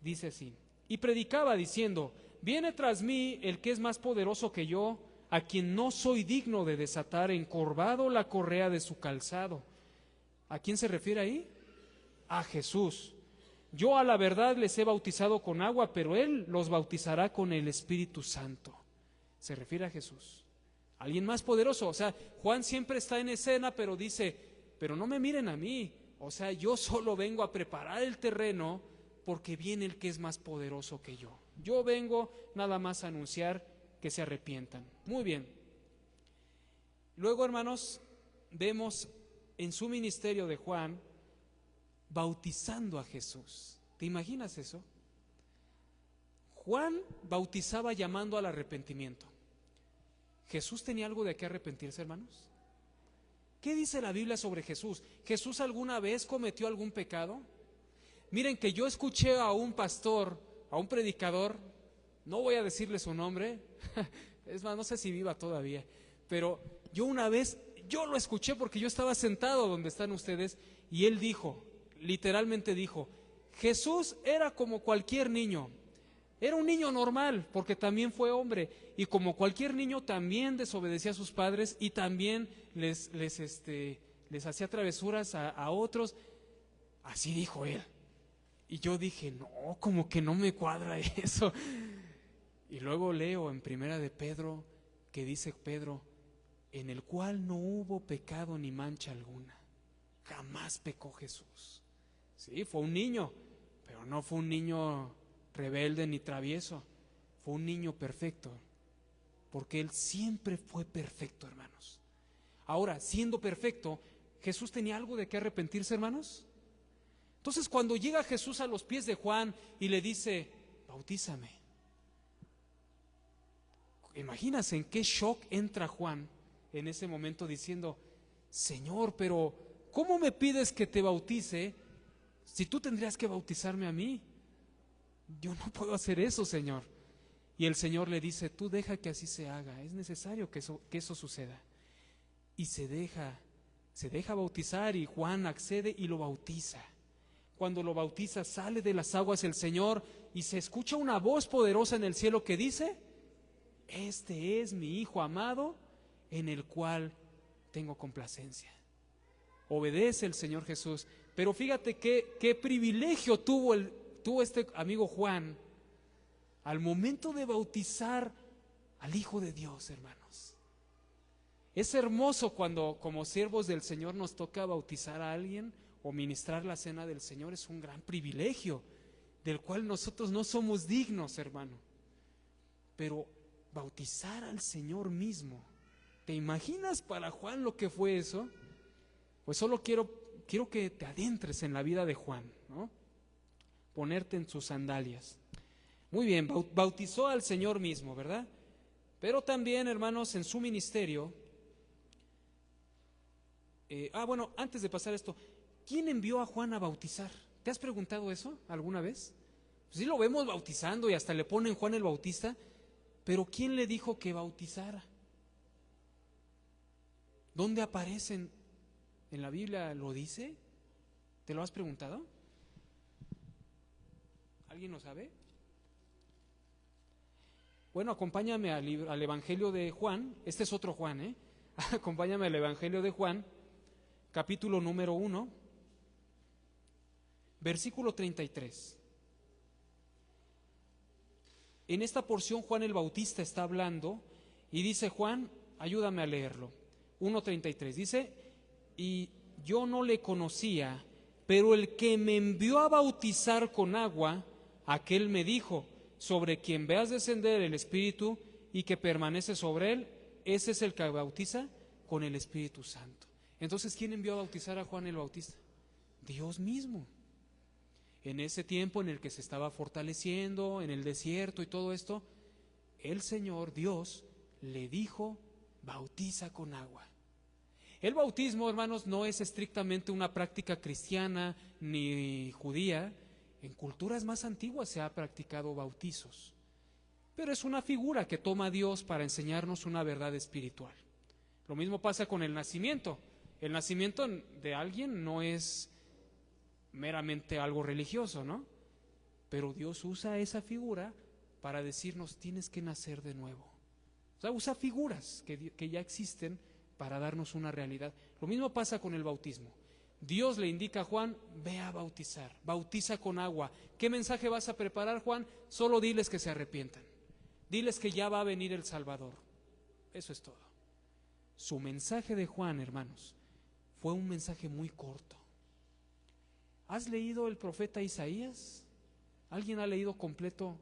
Dice así: y predicaba diciendo: viene tras mí el que es más poderoso que yo, a quien no soy digno de desatar encorvado la correa de su calzado. ¿A quién se refiere ahí? A Jesús. Yo a la verdad les he bautizado con agua, pero Él los bautizará con el Espíritu Santo. Se refiere a Jesús. Alguien más poderoso. O sea, Juan siempre está en escena, pero dice: pero no me miren a mí. O sea, yo solo vengo a preparar el terreno porque viene el que es más poderoso que yo. Yo vengo nada más a anunciar que se arrepientan. Muy bien. Luego, hermanos, vemos en su ministerio de Juan bautizando a Jesús. ¿Te imaginas eso? Juan bautizaba llamando al arrepentimiento. ¿Jesús tenía algo de qué arrepentirse, hermanos? ¿Qué dice la Biblia sobre Jesús? ¿Jesús alguna vez cometió algún pecado? Miren que yo escuché a un pastor, a un predicador, no voy a decirle su nombre, es más, no sé si viva todavía, pero yo lo escuché porque yo estaba sentado donde están ustedes, y él dijo, literalmente dijo: Jesús era como cualquier niño. Era un niño normal, porque también fue hombre, y como cualquier niño también desobedecía a sus padres y también les hacía travesuras a otros. Así dijo él. Y yo dije: no, como que no me cuadra eso. Y luego leo en Primera de Pedro que dice Pedro: en el cual no hubo pecado ni mancha alguna. Jamás pecó Jesús. Sí, fue un niño, pero no fue un niño rebelde ni travieso, fue un niño perfecto, porque Él siempre fue perfecto, hermanos. Ahora, siendo perfecto, ¿Jesús tenía algo de qué arrepentirse, hermanos? Entonces, cuando llega Jesús a los pies de Juan y le dice: bautízame, imagínense en qué shock entra Juan en ese momento diciendo: Señor, pero ¿cómo me pides que te bautice si tú tendrías que bautizarme a mí? Yo no puedo hacer eso, Señor. Y el Señor le dice: tú deja que así se haga, es necesario que eso suceda. Y se deja bautizar, y Juan accede y lo bautiza. Cuando lo bautiza, sale de las aguas el Señor y se escucha una voz poderosa en el cielo que dice: este es mi Hijo amado, en el cual tengo complacencia. Obedece el Señor Jesús. Pero fíjate qué privilegio tuvo este amigo Juan al momento de bautizar al Hijo de Dios, hermanos. Es hermoso cuando como siervos del Señor nos toca bautizar a alguien o ministrar la cena del Señor. Es un gran privilegio del cual nosotros no somos dignos, hermano. Pero bautizar al Señor mismo, ¿te imaginas para Juan lo que fue eso? Pues solo quiero que te adentres en la vida de Juan, ¿no? Ponerte en sus sandalias. Muy bien, bautizó al Señor mismo, ¿verdad? Pero también, hermanos, en su ministerio, antes de pasar esto, ¿quién envió a Juan a bautizar? ¿Te has preguntado eso alguna vez? Pues sí, lo vemos bautizando y hasta le ponen Juan el Bautista, pero ¿quién le dijo que bautizara? ¿Dónde aparecen? ¿En la Biblia lo dice? ¿Te lo has preguntado? ¿Alguien lo sabe? Bueno, acompáñame al Evangelio de Juan. Este es otro Juan, ¿eh? Acompáñame al Evangelio de Juan, capítulo número 1, versículo 33. En esta porción Juan el Bautista está hablando y dice Juan, ayúdame a leerlo, 1:33, dice: y yo no le conocía, pero el que me envió a bautizar con agua, aquel me dijo: sobre quien veas descender el Espíritu y que permanece sobre él, ese es el que bautiza con el Espíritu Santo. Entonces, ¿quién envió a bautizar a Juan el Bautista? Dios mismo. En ese tiempo en el que se estaba fortaleciendo, en el desierto y todo esto, el Señor, Dios, le dijo, bautiza con agua. El bautismo, hermanos, no es estrictamente una práctica cristiana ni judía. En culturas más antiguas se ha practicado bautizos, pero es una figura que toma Dios para enseñarnos una verdad espiritual. Lo mismo pasa con el nacimiento. El nacimiento de alguien no es meramente algo religioso, ¿no? Pero Dios usa esa figura para decirnos, tienes que nacer de nuevo. O sea, usa figuras que ya existen para darnos una realidad. Lo mismo pasa con el bautismo. Dios le indica a Juan, ve a bautizar, bautiza con agua. ¿Qué mensaje vas a preparar, Juan? Solo diles que se arrepientan. Diles que ya va a venir el Salvador. Eso es todo. Su mensaje de Juan, hermanos, fue un mensaje muy corto. ¿Has leído el profeta Isaías? ¿Alguien ha leído completo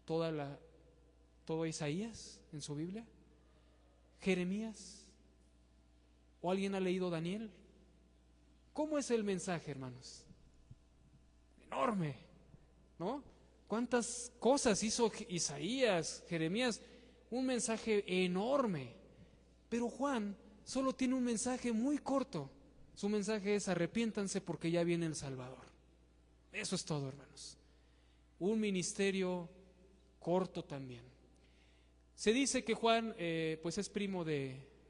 todo Isaías en su Biblia? ¿Jeremías? ¿O alguien ha leído Daniel? ¿Cómo es el mensaje, hermanos? Enorme, ¿no? ¿Cuántas cosas hizo Isaías, Jeremías? Un mensaje enorme. Pero Juan solo tiene un mensaje muy corto. Su mensaje es: arrepiéntanse porque ya viene el Salvador. Eso es todo, hermanos. Un ministerio corto también. Se dice que Juan pues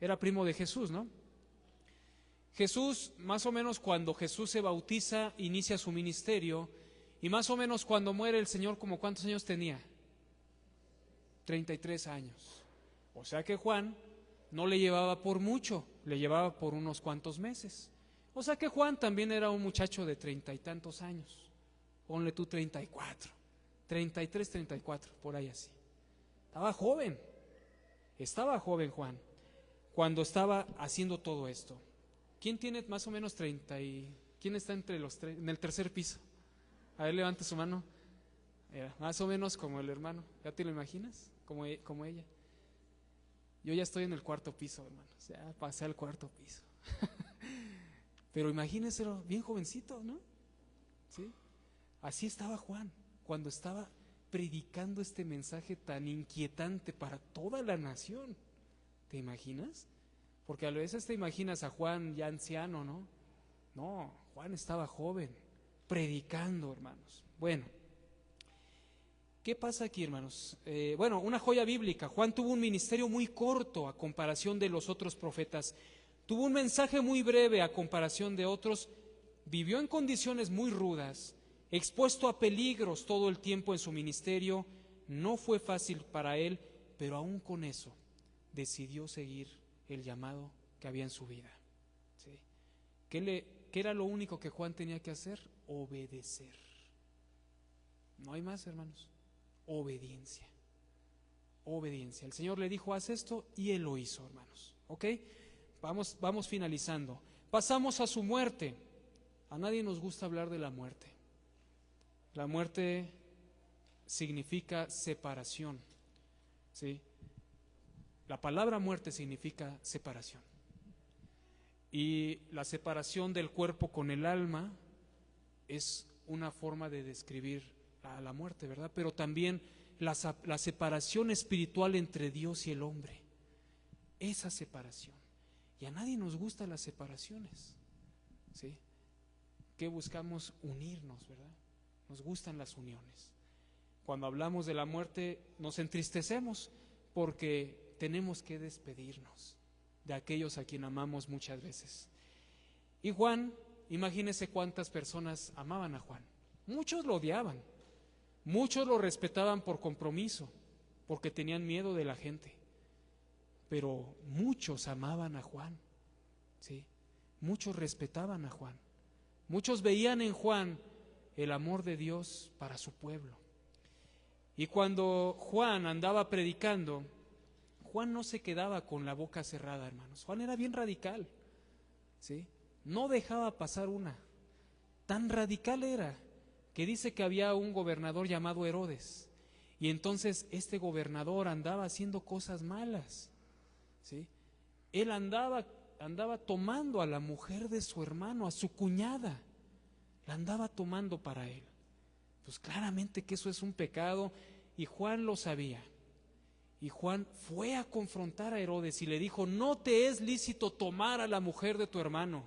era primo de Jesús, ¿no? Jesús, más o menos cuando Jesús se bautiza, inicia su ministerio, y más o menos cuando muere el Señor, ¿como cuántos años tenía? 33 años. O sea que Juan no le llevaba por mucho, le llevaba por unos cuantos meses. O sea que Juan también era un muchacho de 30 y tantos años. Ponle tú 34, 33, 34, por ahí así. Estaba joven Juan, cuando estaba haciendo todo esto. ¿Quién tiene más o menos 30 y quién está en el tercer piso? A ver, levante su mano. Más o menos como el hermano. ¿Ya te lo imaginas? Como ella. Yo ya estoy en el cuarto piso, hermanos. Ya pasé al cuarto piso. Pero imagínenselo, bien jovencito, ¿no? ¿Sí? Así estaba Juan cuando estaba predicando este mensaje tan inquietante para toda la nación. ¿Te imaginas? Porque a veces te imaginas a Juan ya anciano, ¿no? No, Juan estaba joven, predicando, hermanos. Bueno, ¿qué pasa aquí, hermanos? Una joya bíblica. Juan tuvo un ministerio muy corto a comparación de los otros profetas. Tuvo un mensaje muy breve a comparación de otros. Vivió en condiciones muy rudas, expuesto a peligros todo el tiempo en su ministerio. No fue fácil para él, pero aún con eso decidió seguir el llamado que había en su vida. ¿Sí? ¿Qué era lo único que Juan tenía que hacer? Obedecer. No hay más, hermanos. Obediencia. Obediencia. El Señor le dijo, haz esto, y él lo hizo, hermanos. ¿Ok? Vamos finalizando. Pasamos a su muerte. A nadie nos gusta hablar de la muerte. La muerte significa separación. ¿Sí? La palabra muerte significa separación. Y la separación del cuerpo con el alma es una forma de describir a la muerte, ¿verdad? Pero también la separación espiritual entre Dios y el hombre. Esa separación. Y a nadie nos gustan las separaciones. ¿Sí? ¿Qué buscamos? Unirnos, ¿verdad? Nos gustan las uniones. Cuando hablamos de la muerte nos entristecemos porque tenemos que despedirnos de aquellos a quien amamos muchas veces. Y Juan, imagínese cuántas personas amaban a Juan. Muchos lo odiaban, muchos lo respetaban por compromiso, porque tenían miedo de la gente. Pero muchos amaban a Juan, ¿sí? Muchos respetaban a Juan. Muchos veían en Juan el amor de Dios para su pueblo. Y cuando Juan andaba predicando, Juan no se quedaba con la boca cerrada, hermanos. Juan era bien radical, ¿sí? No dejaba pasar una. Tan radical era que dice que había un gobernador llamado Herodes. Y entonces este gobernador andaba haciendo cosas malas, ¿sí? Él andaba tomando a la mujer de su hermano, a su cuñada. La andaba tomando para él. Pues claramente que eso es un pecado y Juan lo sabía. Y Juan fue a confrontar a Herodes y le dijo: no te es lícito tomar a la mujer de tu hermano.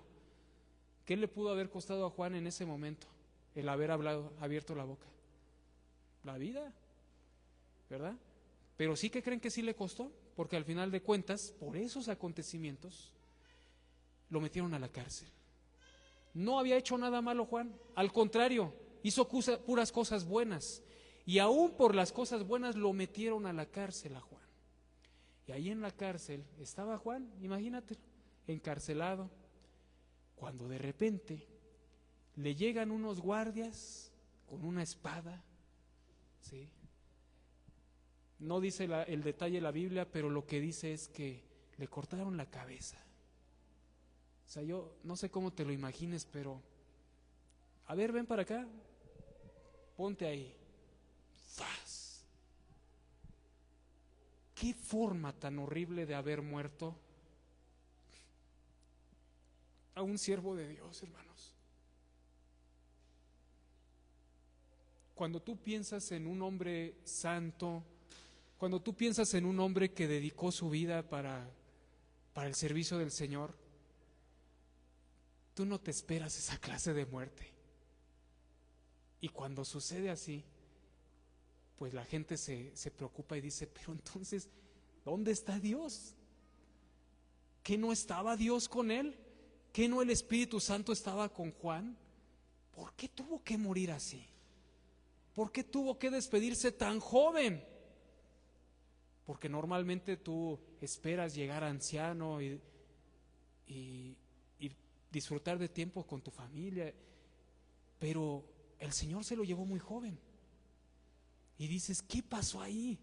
¿Qué le pudo haber costado a Juan en ese momento el haber abierto la boca? La vida, ¿verdad? Pero sí, que creen que sí le costó, porque al final de cuentas, por esos acontecimientos, lo metieron a la cárcel. No había hecho nada malo Juan, al contrario, hizo puras cosas buenas. Y aún por las cosas buenas lo metieron a la cárcel a Juan. Y ahí en la cárcel estaba Juan, imagínate, encarcelado, cuando de repente le llegan unos guardias con una espada, ¿sí? No dice el detalle de la Biblia, pero lo que dice es que le cortaron la cabeza. O sea, yo no sé cómo te lo imagines, pero a ver, ven para acá, ponte ahí. ¡Zas! Qué forma tan horrible de haber muerto a un siervo de Dios, hermanos. Cuando tú piensas en un hombre santo, cuando tú piensas en un hombre que dedicó su vida para el servicio del Señor, tú no te esperas esa clase de muerte. Y cuando sucede así, pues la gente se preocupa y dice: pero entonces, ¿dónde está Dios? ¿Que no estaba Dios con él? ¿Que no el Espíritu Santo estaba con Juan? ¿Por qué tuvo que morir así? ¿Por qué tuvo que despedirse tan joven? Porque normalmente tú esperas llegar anciano y disfrutar de tiempo con tu familia, pero el Señor se lo llevó muy joven. Y dices: ¿qué pasó ahí?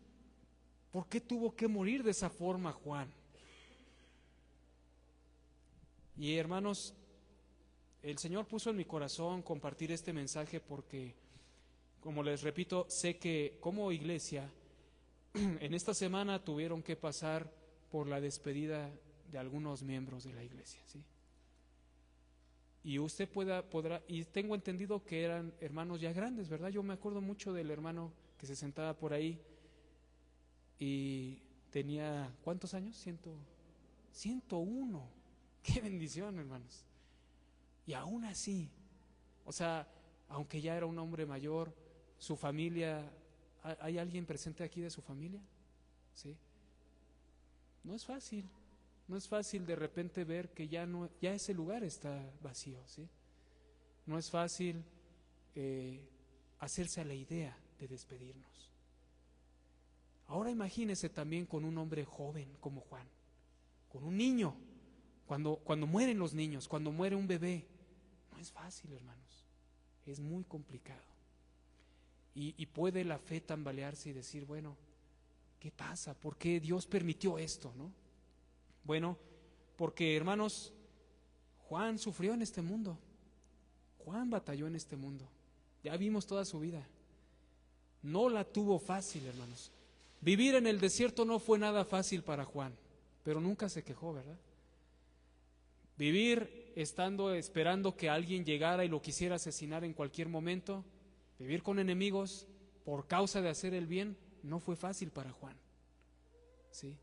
¿Por qué tuvo que morir de esa forma Juan? Y hermanos, el Señor puso en mi corazón compartir este mensaje porque, como les repito, sé que como iglesia en esta semana tuvieron que pasar por la despedida de algunos miembros de la iglesia, ¿sí? Y usted podrá, y tengo entendido que eran hermanos ya grandes, ¿verdad? Yo me acuerdo mucho del hermano que se sentaba por ahí y tenía, ¿cuántos años? 101. Qué bendición, hermanos. Y aún así, o sea, aunque ya era un hombre mayor, su familia, ¿hay alguien presente aquí de su familia? ¿Sí? No es fácil. No es fácil de repente ver que ya ese lugar está vacío, ¿sí? No es fácil hacerse a la idea de despedirnos. Ahora imagínese también con un hombre joven como Juan, con un niño, cuando mueren los niños, cuando muere un bebé. No es fácil, hermanos, es muy complicado. Y puede la fe tambalearse y decir: bueno, ¿qué pasa? ¿Por qué Dios permitió esto, no? Bueno, porque, hermanos, Juan sufrió en este mundo. Juan batalló en este mundo. Ya vimos toda su vida. No la tuvo fácil, hermanos. Vivir en el desierto no fue nada fácil para Juan, pero nunca se quejó, ¿verdad? Vivir esperando que alguien llegara y lo quisiera asesinar en cualquier momento, vivir con enemigos por causa de hacer el bien, no fue fácil para Juan, ¿sí?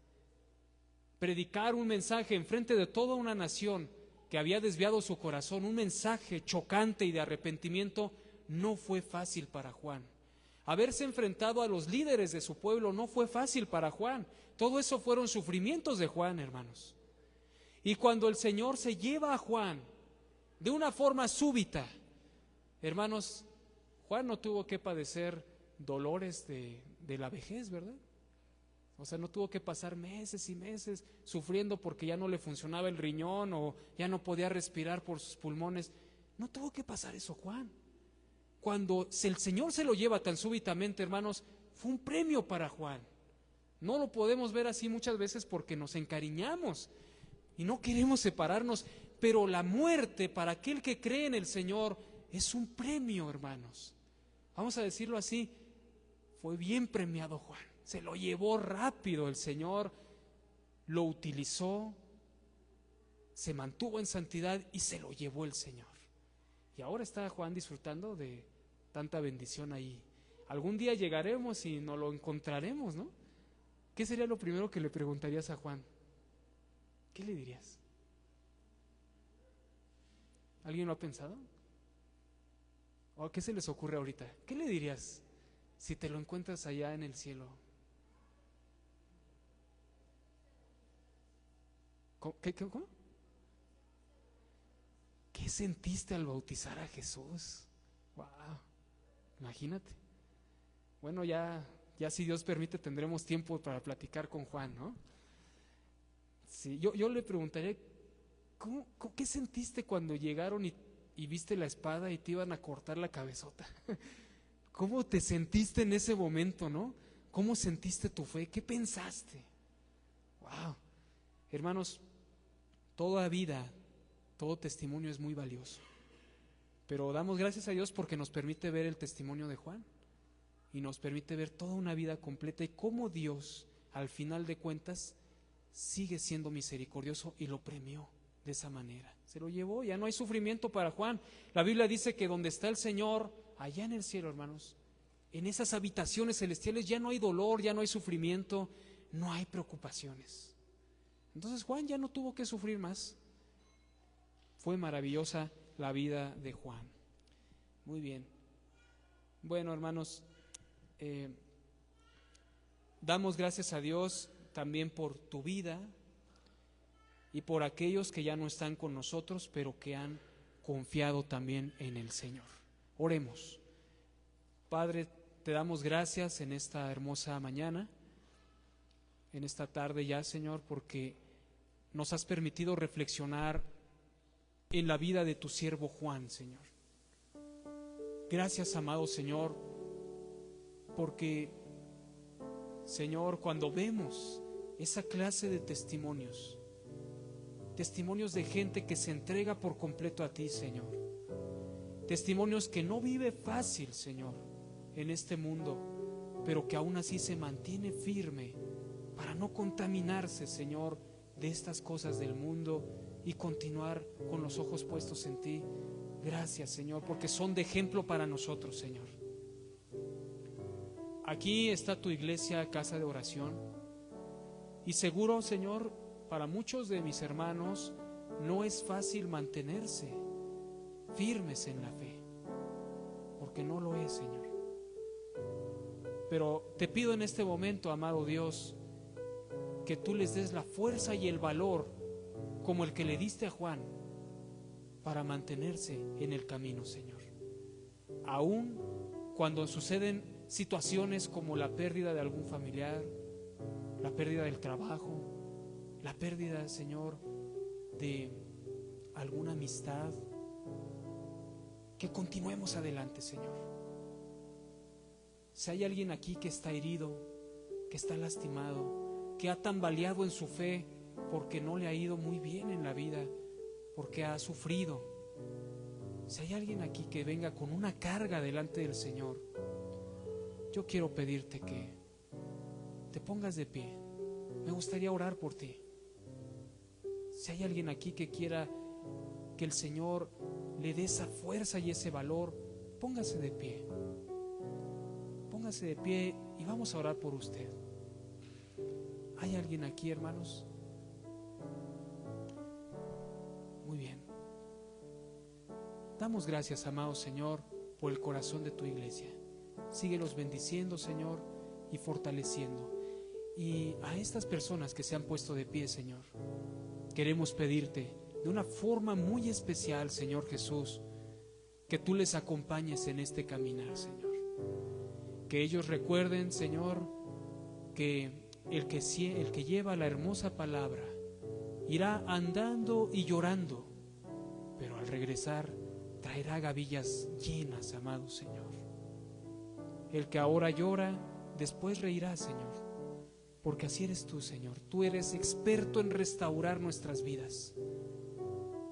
Predicar un mensaje en frente de toda una nación que había desviado su corazón, un mensaje chocante y de arrepentimiento, no fue fácil para Juan. Haberse enfrentado a los líderes de su pueblo no fue fácil para Juan. Todo eso fueron sufrimientos de Juan, hermanos. Y cuando el Señor se lleva a Juan de una forma súbita, hermanos, Juan no tuvo que padecer dolores de la vejez, ¿verdad? O sea, no tuvo que pasar meses y meses sufriendo porque ya no le funcionaba el riñón o ya no podía respirar por sus pulmones. No tuvo que pasar eso Juan. Cuando el Señor se lo lleva tan súbitamente, hermanos, fue un premio para Juan. No lo podemos ver así muchas veces porque nos encariñamos y no queremos separarnos, pero la muerte para aquel que cree en el Señor es un premio, hermanos. Vamos a decirlo así, fue bien premiado Juan. Se lo llevó rápido el Señor, lo utilizó, se mantuvo en santidad y se lo llevó el Señor. Y ahora está Juan disfrutando de tanta bendición ahí. Algún día llegaremos y nos lo encontraremos, ¿no? ¿qué sería lo primero que le preguntarías a Juan? ¿Qué le dirías? ¿Alguien lo ha pensado? ¿O qué se les ocurre ahorita? ¿Qué le dirías si te lo encuentras allá en el cielo? ¿Cómo? ¿Qué sentiste al bautizar a Jesús? Wow, imagínate. Bueno, ya si Dios permite tendremos tiempo para platicar con Juan, ¿no? Sí, yo le preguntaré, ¿qué sentiste cuando llegaron y viste la espada y te iban a cortar la cabezota? ¿Cómo te sentiste en ese momento, no? ¿Cómo sentiste tu fe? ¿Qué pensaste? Wow, hermanos, toda vida, todo testimonio es muy valioso. Pero damos gracias a Dios porque nos permite ver el testimonio de Juan y nos permite ver toda una vida completa y cómo Dios, al final de cuentas, sigue siendo misericordioso y lo premió de esa manera. Se lo llevó, ya no hay sufrimiento para Juan. La Biblia dice que donde está el Señor, allá en el cielo, hermanos, en esas habitaciones celestiales ya no hay dolor, ya no hay sufrimiento, no hay preocupaciones. Entonces Juan ya no tuvo que sufrir más. Fue maravillosa la vida de Juan. Muy bien. Bueno, hermanos, damos gracias a Dios también por tu vida y por aquellos que ya no están con nosotros, pero que han confiado también en el Señor. Oremos. Padre, te damos gracias en esta hermosa mañana, en esta tarde ya, Señor, porque nos has permitido reflexionar en la vida de tu siervo Juan, Señor. Gracias, amado Señor, porque, Señor, cuando vemos esa clase de testimonios de gente que se entrega por completo a ti, Señor, testimonios que no vive fácil, Señor, en este mundo, pero que aún así se mantiene firme para no contaminarse, Señor, de estas cosas del mundo y continuar con los ojos puestos en ti. Gracias, Señor, porque son de ejemplo para nosotros, Señor. Aquí está tu iglesia, casa de oración, y seguro, Señor, para muchos de mis hermanos no es fácil mantenerse firmes en la fe, porque no lo es, Señor. Pero te pido en este momento, amado Dios, que tú les des la fuerza y el valor como el que le diste a Juan para mantenerse en el camino, Señor. Aún cuando suceden situaciones como la pérdida de algún familiar, la pérdida del trabajo, la pérdida, Señor, de alguna amistad, que continuemos adelante, Señor. Si hay alguien aquí que está herido, que está lastimado, que ha tambaleado en su fe porque no le ha ido muy bien en la vida, porque ha sufrido, si hay alguien aquí que venga con una carga delante del Señor, yo quiero pedirte que te pongas de pie. Me gustaría orar por ti. Si hay alguien aquí que quiera que el Señor le dé esa fuerza y ese valor, póngase de pie. Póngase de pie y vamos a orar por usted. ¿Hay alguien aquí, hermanos? Muy bien. Damos gracias, amado Señor, por el corazón de tu iglesia. Síguelos bendiciendo, Señor, y fortaleciendo. Y a estas personas que se han puesto de pie, Señor, queremos pedirte de una forma muy especial, Señor Jesús, que tú les acompañes en este caminar, Señor. Que ellos recuerden, Señor, que el que lleva la hermosa palabra irá andando y llorando, pero al regresar traerá gavillas llenas, amado Señor. El que ahora llora, después reirá, Señor, porque así eres tú, Señor. Tú eres experto en restaurar nuestras vidas.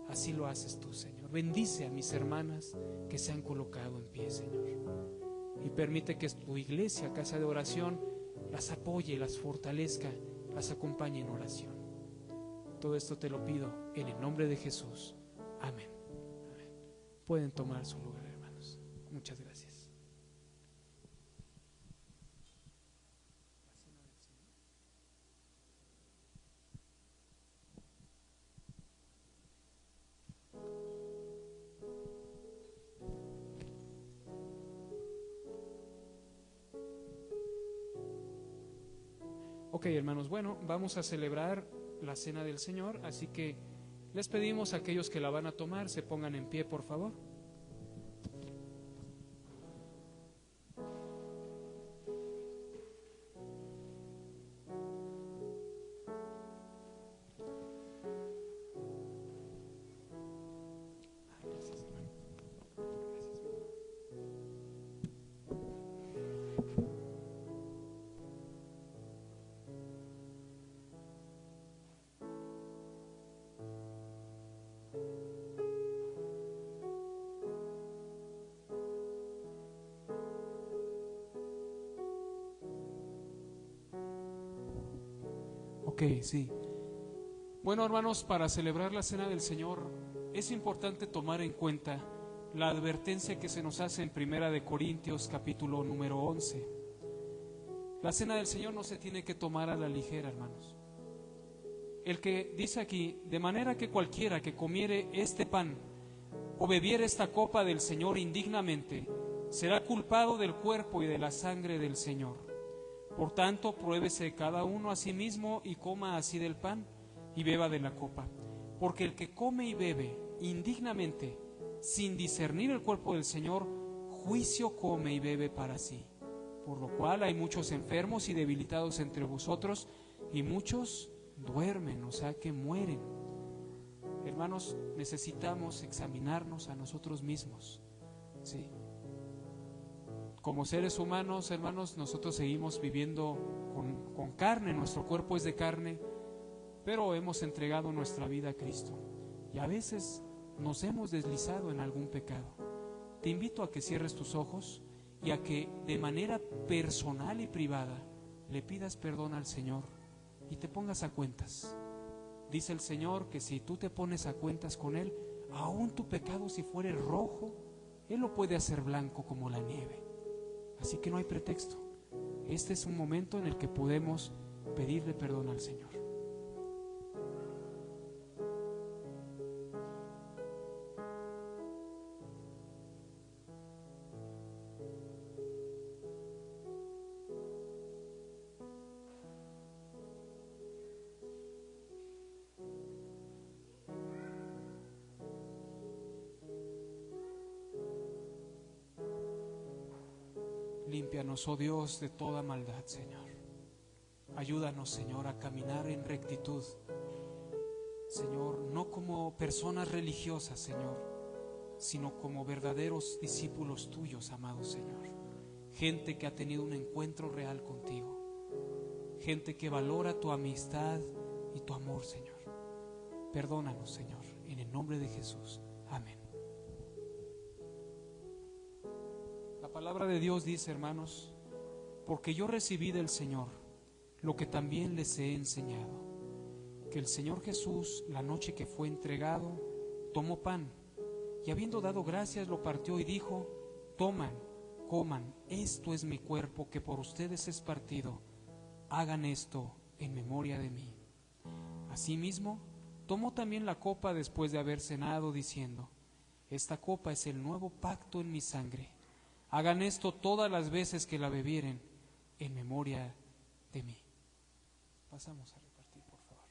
Así lo haces tú, Señor. Bendice a mis hermanas que se han colocado en pie, Señor, y permite que tu iglesia, casa de oración, las apoye, las fortalezca, las acompañe en oración. Todo esto te lo pido en el nombre de Jesús. Amén. Amén. Pueden tomar su lugar, hermanos. Muchas gracias. Ok, hermanos, bueno, vamos a celebrar la Cena del Señor, así que les pedimos a aquellos que la van a tomar se pongan en pie, por favor. Ok, sí. Bueno, hermanos, para celebrar la Cena del Señor es importante tomar en cuenta la advertencia que se nos hace en Primera de Corintios capítulo número 11. La Cena del Señor no se tiene que tomar a la ligera, hermanos. El que dice aquí, de manera que cualquiera que comiere este pan o bebiere esta copa del Señor indignamente, será culpado del cuerpo y de la sangre del Señor. Por tanto, pruébese cada uno a sí mismo y coma así del pan y beba de la copa. Porque el que come y bebe indignamente, sin discernir el cuerpo del Señor, juicio come y bebe para sí. Por lo cual hay muchos enfermos y debilitados entre vosotros, y muchos duermen, o sea que mueren. Hermanos, necesitamos examinarnos a nosotros mismos, ¿sí? Como seres humanos, hermanos, nosotros seguimos viviendo con carne, nuestro cuerpo es de carne, pero hemos entregado nuestra vida a Cristo y a veces nos hemos deslizado en algún pecado. Te invito a que cierres tus ojos y a que de manera personal y privada le pidas perdón al Señor y te pongas a cuentas. Dice el Señor que si tú te pones a cuentas con Él, aún tu pecado, si fuere rojo, Él lo puede hacer blanco como la nieve. Así que no hay pretexto. Este es un momento en el que podemos pedirle perdón al Señor. Límpianos, oh Dios, de toda maldad, Señor. Ayúdanos, Señor, a caminar en rectitud, Señor, no como personas religiosas, Señor, sino como verdaderos discípulos tuyos, amado Señor. Gente que ha tenido un encuentro real contigo, gente que valora tu amistad y tu amor, Señor. Perdónanos, Señor, en el nombre de Jesús. Amén. La palabra de Dios dice, hermanos, porque yo recibí del Señor lo que también les he enseñado, que el Señor Jesús, la noche que fue entregado, tomó pan y habiendo dado gracias lo partió y dijo: toman, coman, esto es mi cuerpo que por ustedes es partido, hagan esto en memoria de mí. Asimismo, tomó también la copa después de haber cenado, diciendo: esta copa es el nuevo pacto en mi sangre. Hagan esto todas las veces que la bebieren en memoria de mí. Pasamos a repartir, por favor.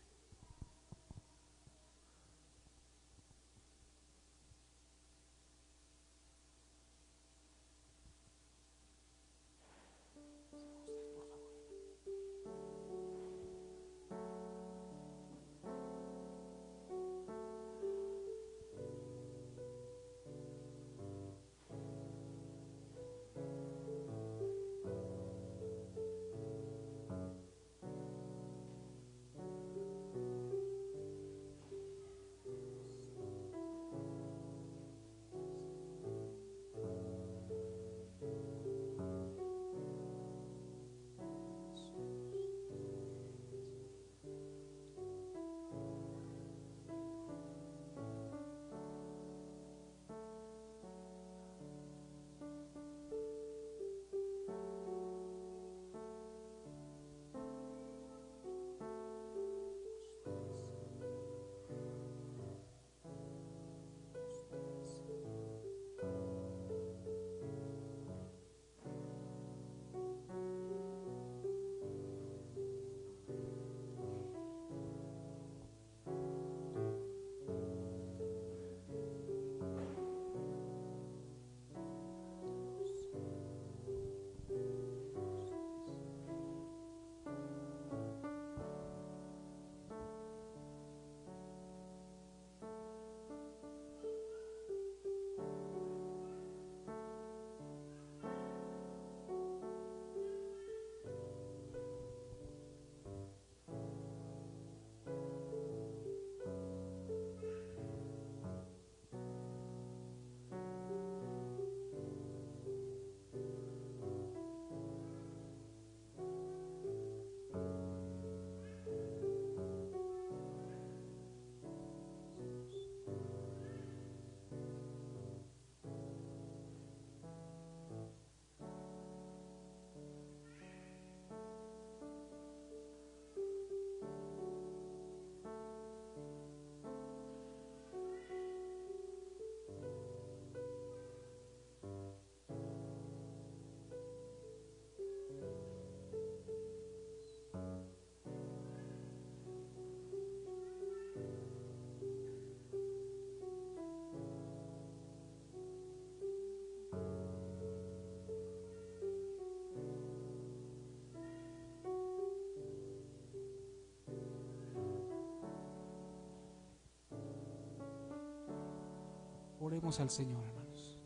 Oremos al Señor, hermanos.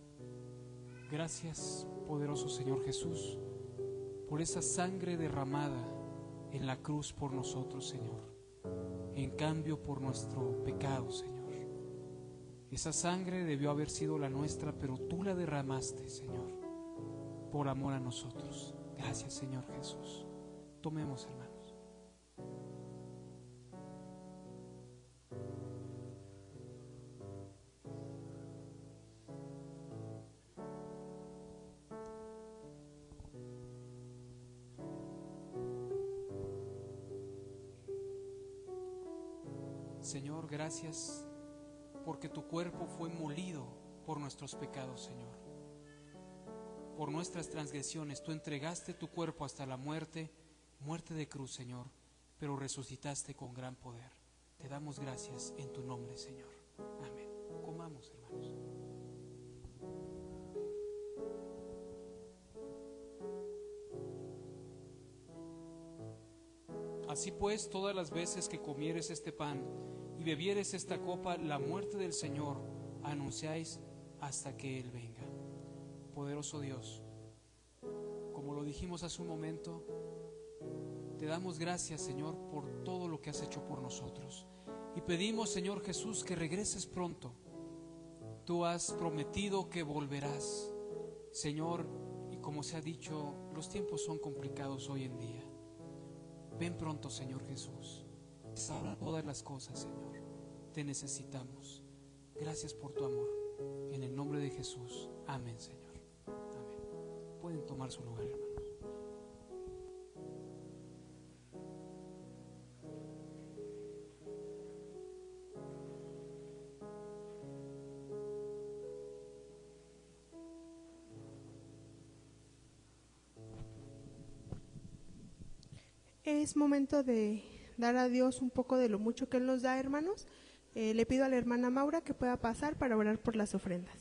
Gracias, poderoso Señor Jesús, por esa sangre derramada en la cruz por nosotros, Señor, en cambio por nuestro pecado, Señor. Esa sangre debió haber sido la nuestra, pero tú la derramaste, Señor, por amor a nosotros. Gracias, Señor Jesús. Tomemos, hermanos. Señor, gracias porque tu cuerpo fue molido por nuestros pecados, Señor. Por nuestras transgresiones, tú entregaste tu cuerpo hasta la muerte, muerte de cruz, Señor, pero resucitaste con gran poder. Te damos gracias en tu nombre, Señor. Amén. Comamos, hermanos. Así pues, todas las veces que comieres este pan y bebieres esta copa, la muerte del Señor anunciáis hasta que Él venga. Poderoso Dios, como lo dijimos hace un momento, te damos gracias, Señor, por todo lo que has hecho por nosotros. Y pedimos, Señor Jesús, que regreses pronto. Tú has prometido que volverás, Señor, y como se ha dicho, los tiempos son complicados hoy en día. Ven pronto, Señor Jesús. Salva todas las cosas, Señor. Te necesitamos. Gracias por tu amor. En el nombre de Jesús. Amén, Señor. Amén. Pueden tomar su lugar, hermanos. Es momento de dar a Dios un poco de lo mucho que Él nos da, hermanos. Le pido a la hermana Maura que pueda pasar para orar por las ofrendas.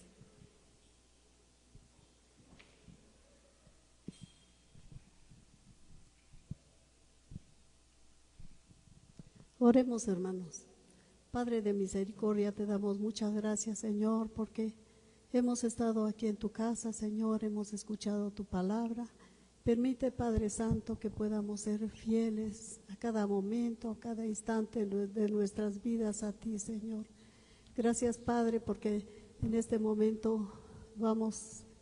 Oremos, hermanos. Padre de misericordia, te damos muchas gracias, Señor, porque hemos estado aquí en tu casa, Señor, hemos escuchado tu palabra. Permite, Padre Santo, que podamos ser fieles a cada momento, a cada instante de nuestras vidas a ti, Señor. Gracias, Padre, porque en este momento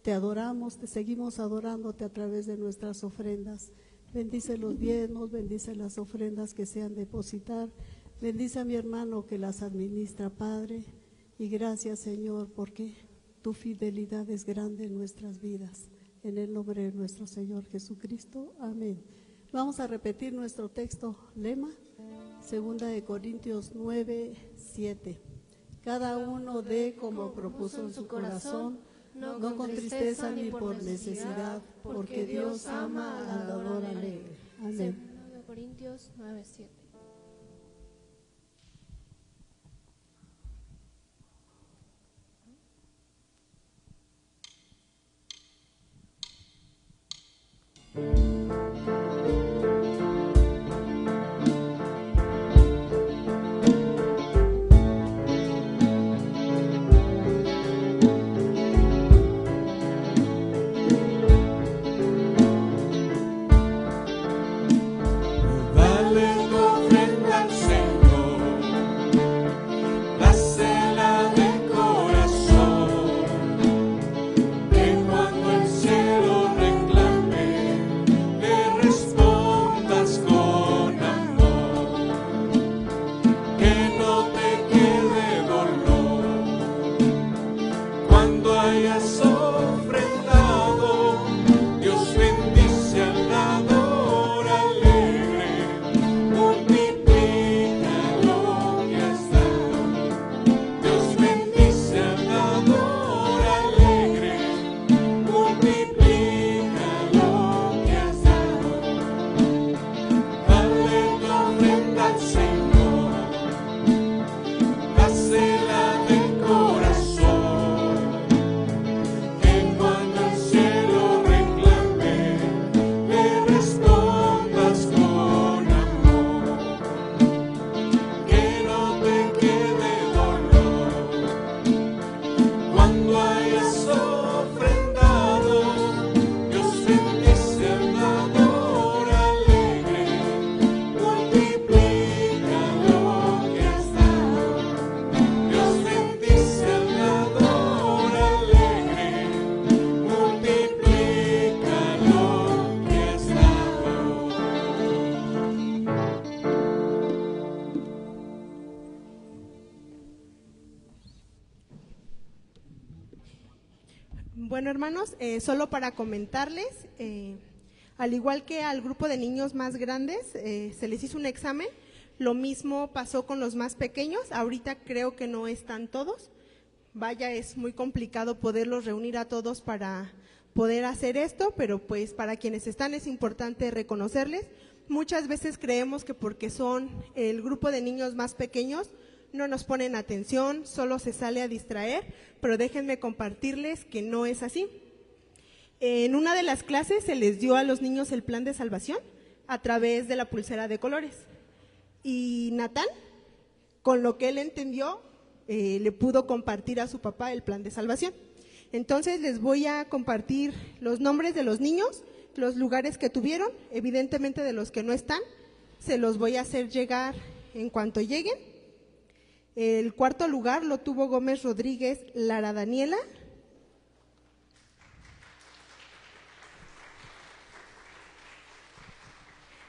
te adoramos, te seguimos adorándote a través de nuestras ofrendas. Bendice los diezmos, bendice las ofrendas que sean depositar. Bendice a mi hermano que las administra, Padre. Y gracias, Señor, porque tu fidelidad es grande en nuestras vidas. En el nombre de nuestro Señor Jesucristo. Amén. Vamos a repetir nuestro texto lema, 2 Corintios 9:7. Cada uno dé como propuso en su corazón, no con tristeza ni por necesidad, porque Dios ama al dador alegre. Amén. 2 Corintios 9:7. Bueno, hermanos, solo para comentarles, al igual que al grupo de niños más grandes, se les hizo un examen. Lo mismo pasó con los más pequeños. Ahorita creo que no están todos. Vaya, es muy complicado poderlos reunir a todos para poder hacer esto, pero pues para quienes están es importante reconocerles. Muchas veces creemos que porque son el grupo de niños más pequeños no nos ponen atención, solo se sale a distraer, pero déjenme compartirles que no es así. En una de las clases se les dio a los niños el plan de salvación a través de la pulsera de colores. Y Natán, con lo que él entendió, le pudo compartir a su papá el plan de salvación. Entonces les voy a compartir los nombres de los niños, los lugares que tuvieron, evidentemente de los que no están, se los voy a hacer llegar en cuanto lleguen. El cuarto lugar lo tuvo Gómez Rodríguez Lara Daniela.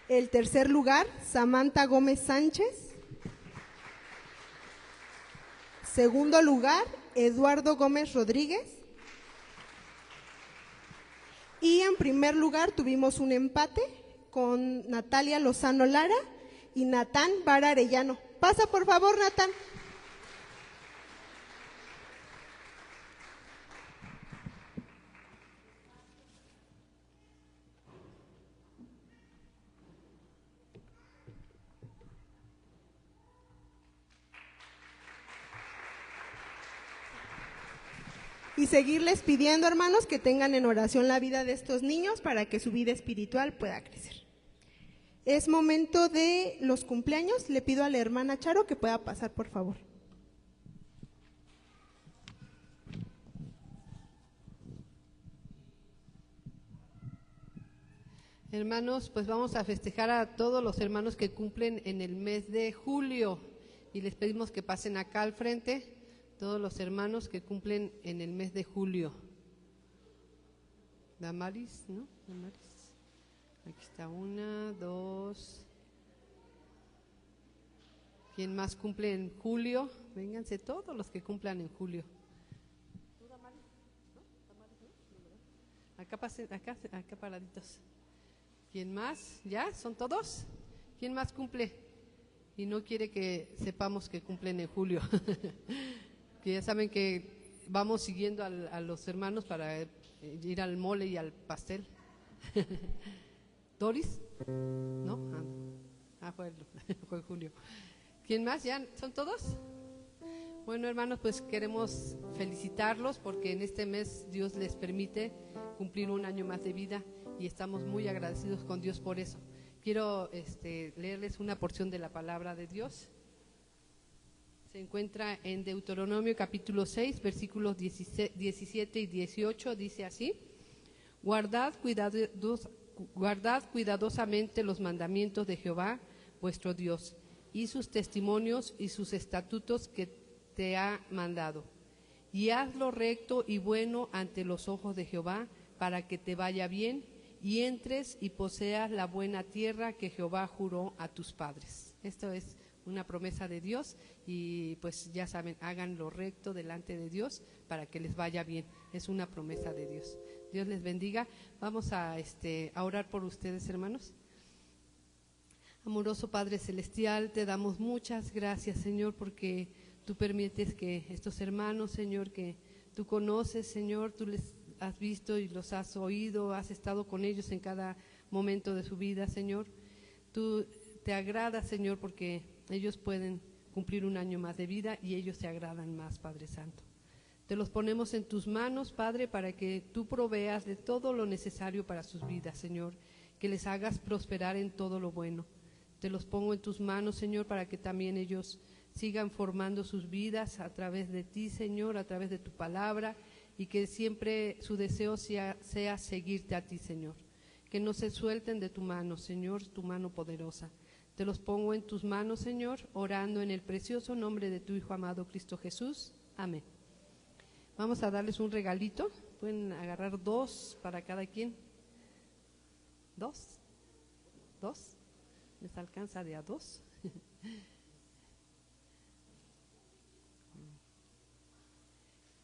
El tercer lugar, Samantha Gómez Sánchez. Segundo lugar, Eduardo Gómez Rodríguez. Y en primer lugar tuvimos un empate con Natalia Lozano Lara y Natán Vara Arellano. Pasa por favor, Natán. Y seguirles pidiendo, hermanos, que tengan en oración la vida de estos niños para que su vida espiritual pueda crecer. Es momento de los cumpleaños. Le pido a la hermana Charo que pueda pasar, por favor. Hermanos, pues vamos a festejar a todos los hermanos que cumplen en el mes de julio y les pedimos que pasen acá al frente, todos los hermanos que cumplen en el mes de julio. Damaris, ¿no? Damaris. Aquí está una, dos. ¿Quién más cumple en julio? Vénganse todos los que cumplan en julio. ¿Tú, Damaris? ¿No? ¿Damaris no? Acá pasen, acá paraditos. ¿Quién más? ¿Ya? ¿Son todos? ¿Quién más cumple? Y no quiere que sepamos que cumplen en julio. Que ya saben que vamos siguiendo a los hermanos para ir al mole y al pastel. ¿Doris? ¿No? Fue julio. ¿Quién más? ¿Ya son todos? Bueno, hermanos, pues queremos felicitarlos porque en este mes Dios les permite cumplir un año más de vida y estamos muy agradecidos con Dios por eso. Quiero leerles una porción de la palabra de Dios. Se encuentra en Deuteronomio capítulo 6, versículos 17 y 18, dice así: guardad cuidadosamente los mandamientos de Jehová, vuestro Dios, y sus testimonios y sus estatutos que te ha mandado. Y haz lo recto y bueno ante los ojos de Jehová, para que te vaya bien, y entres y poseas la buena tierra que Jehová juró a tus padres. Esto es una promesa de Dios y pues ya saben, hagan lo recto delante de Dios para que les vaya bien. Es una promesa de Dios. Dios les bendiga. Vamos a orar por ustedes, hermanos. Amoroso Padre Celestial, te damos muchas gracias, Señor, porque tú permites que estos hermanos, Señor, que tú conoces, Señor, tú les has visto y los has oído, has estado con ellos en cada momento de su vida, Señor. Tú te agradas, Señor, porque ellos pueden cumplir un año más de vida y ellos te agradan más, Padre Santo. Te los ponemos en tus manos, Padre, para que tú proveas de todo lo necesario para sus vidas, Señor, que les hagas prosperar en todo lo bueno. Te los pongo en tus manos, Señor, para que también ellos sigan formando sus vidas a través de ti, Señor, a través de tu palabra, y que siempre su deseo sea seguirte a ti, Señor. Que no se suelten de tu mano, Señor, tu mano poderosa. Te los pongo en tus manos, Señor, orando en el precioso nombre de tu Hijo amado Cristo Jesús. Amén. Vamos a darles un regalito. Pueden agarrar 2 para cada quien. 2. ¿Les alcanza de a 2?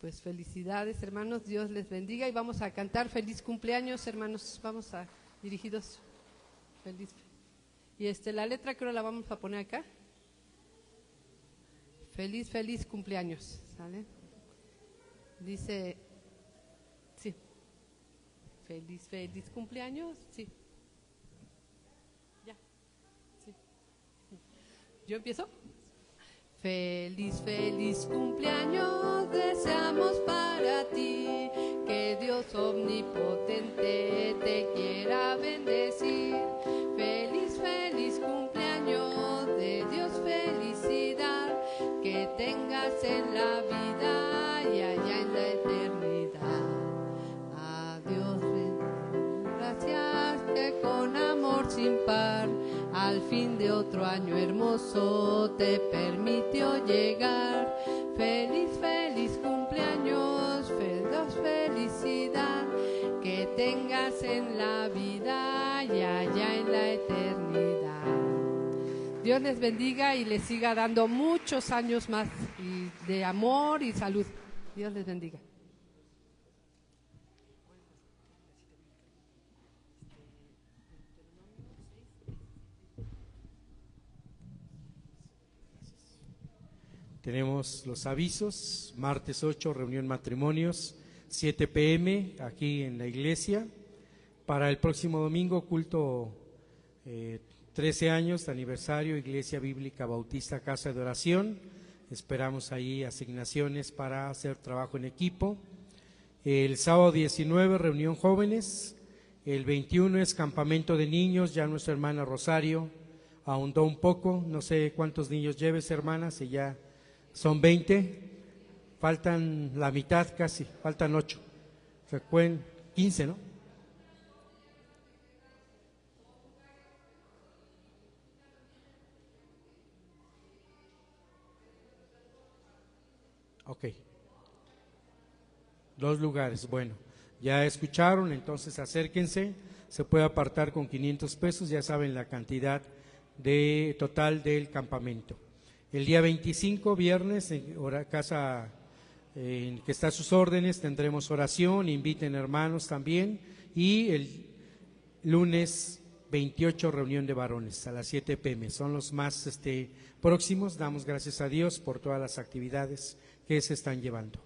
Pues felicidades, hermanos, Dios les bendiga y vamos a cantar feliz cumpleaños, hermanos, vamos a dirigidos feliz. Y la letra creo la vamos a poner acá. Feliz, feliz cumpleaños, ¿sale? Dice, sí. Feliz, feliz cumpleaños, sí. Ya, sí. ¿Yo empiezo? Feliz, feliz cumpleaños deseamos para ti, que Dios omnipotente te quiera bendecir. Feliz, feliz cumpleaños, de Dios felicidad, que tengas en la vida y allá en la eternidad. A Dios gracias que con amor sin par al fin de otro año hermoso te permitió llegar. Feliz, feliz cumpleaños, feliz felicidad, que tengas en la vida y allá en la eternidad. Dios les bendiga y les siga dando muchos años más de amor y salud. Dios les bendiga. Tenemos los avisos, martes 8, reunión matrimonios, 7 p.m. aquí en la iglesia. Para el próximo domingo, culto 13 años de aniversario, Iglesia Bíblica Bautista Casa de Oración. Esperamos ahí asignaciones para hacer trabajo en equipo. El sábado 19, reunión jóvenes. El 21 es campamento de niños, ya nuestra hermana Rosario ahondó un poco, no sé cuántos niños lleves, hermana, si ya son 20, faltan la mitad casi, faltan 8, se pueden 15, ¿no? Ok, 2 lugares, bueno, ya escucharon, entonces acérquense, se puede apartar con 500 pesos, ya saben la cantidad de total del campamento. El día 25, viernes, en casa en que está a sus órdenes, tendremos oración, inviten hermanos también, y el lunes 28, reunión de varones a las 7 p.m. Son los más próximos, damos gracias a Dios por todas las actividades que se están llevando.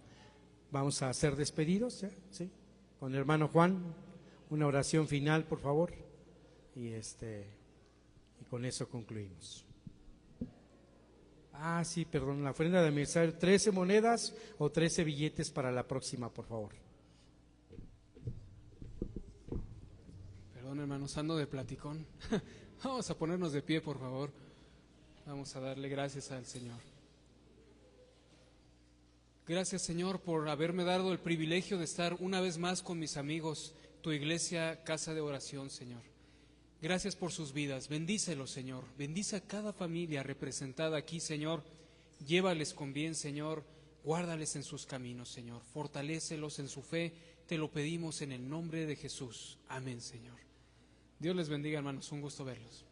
Vamos a ser despedidos, ¿sí? Con el hermano Juan, una oración final, por favor, y con eso concluimos. Sí, perdón, la ofrenda de aniversario, 13 monedas o 13 billetes para la próxima, por favor. Perdón, hermanos, ando de platicón. Vamos a ponernos de pie, por favor. Vamos a darle gracias al Señor. Gracias, Señor, por haberme dado el privilegio de estar una vez más con mis amigos, tu iglesia, casa de oración, Señor. Gracias por sus vidas, bendícelos, Señor, bendice a cada familia representada aquí, Señor, llévales con bien, Señor, guárdales en sus caminos, Señor, fortalécelos en su fe, te lo pedimos en el nombre de Jesús, amén, Señor. Dios les bendiga, hermanos, un gusto verlos.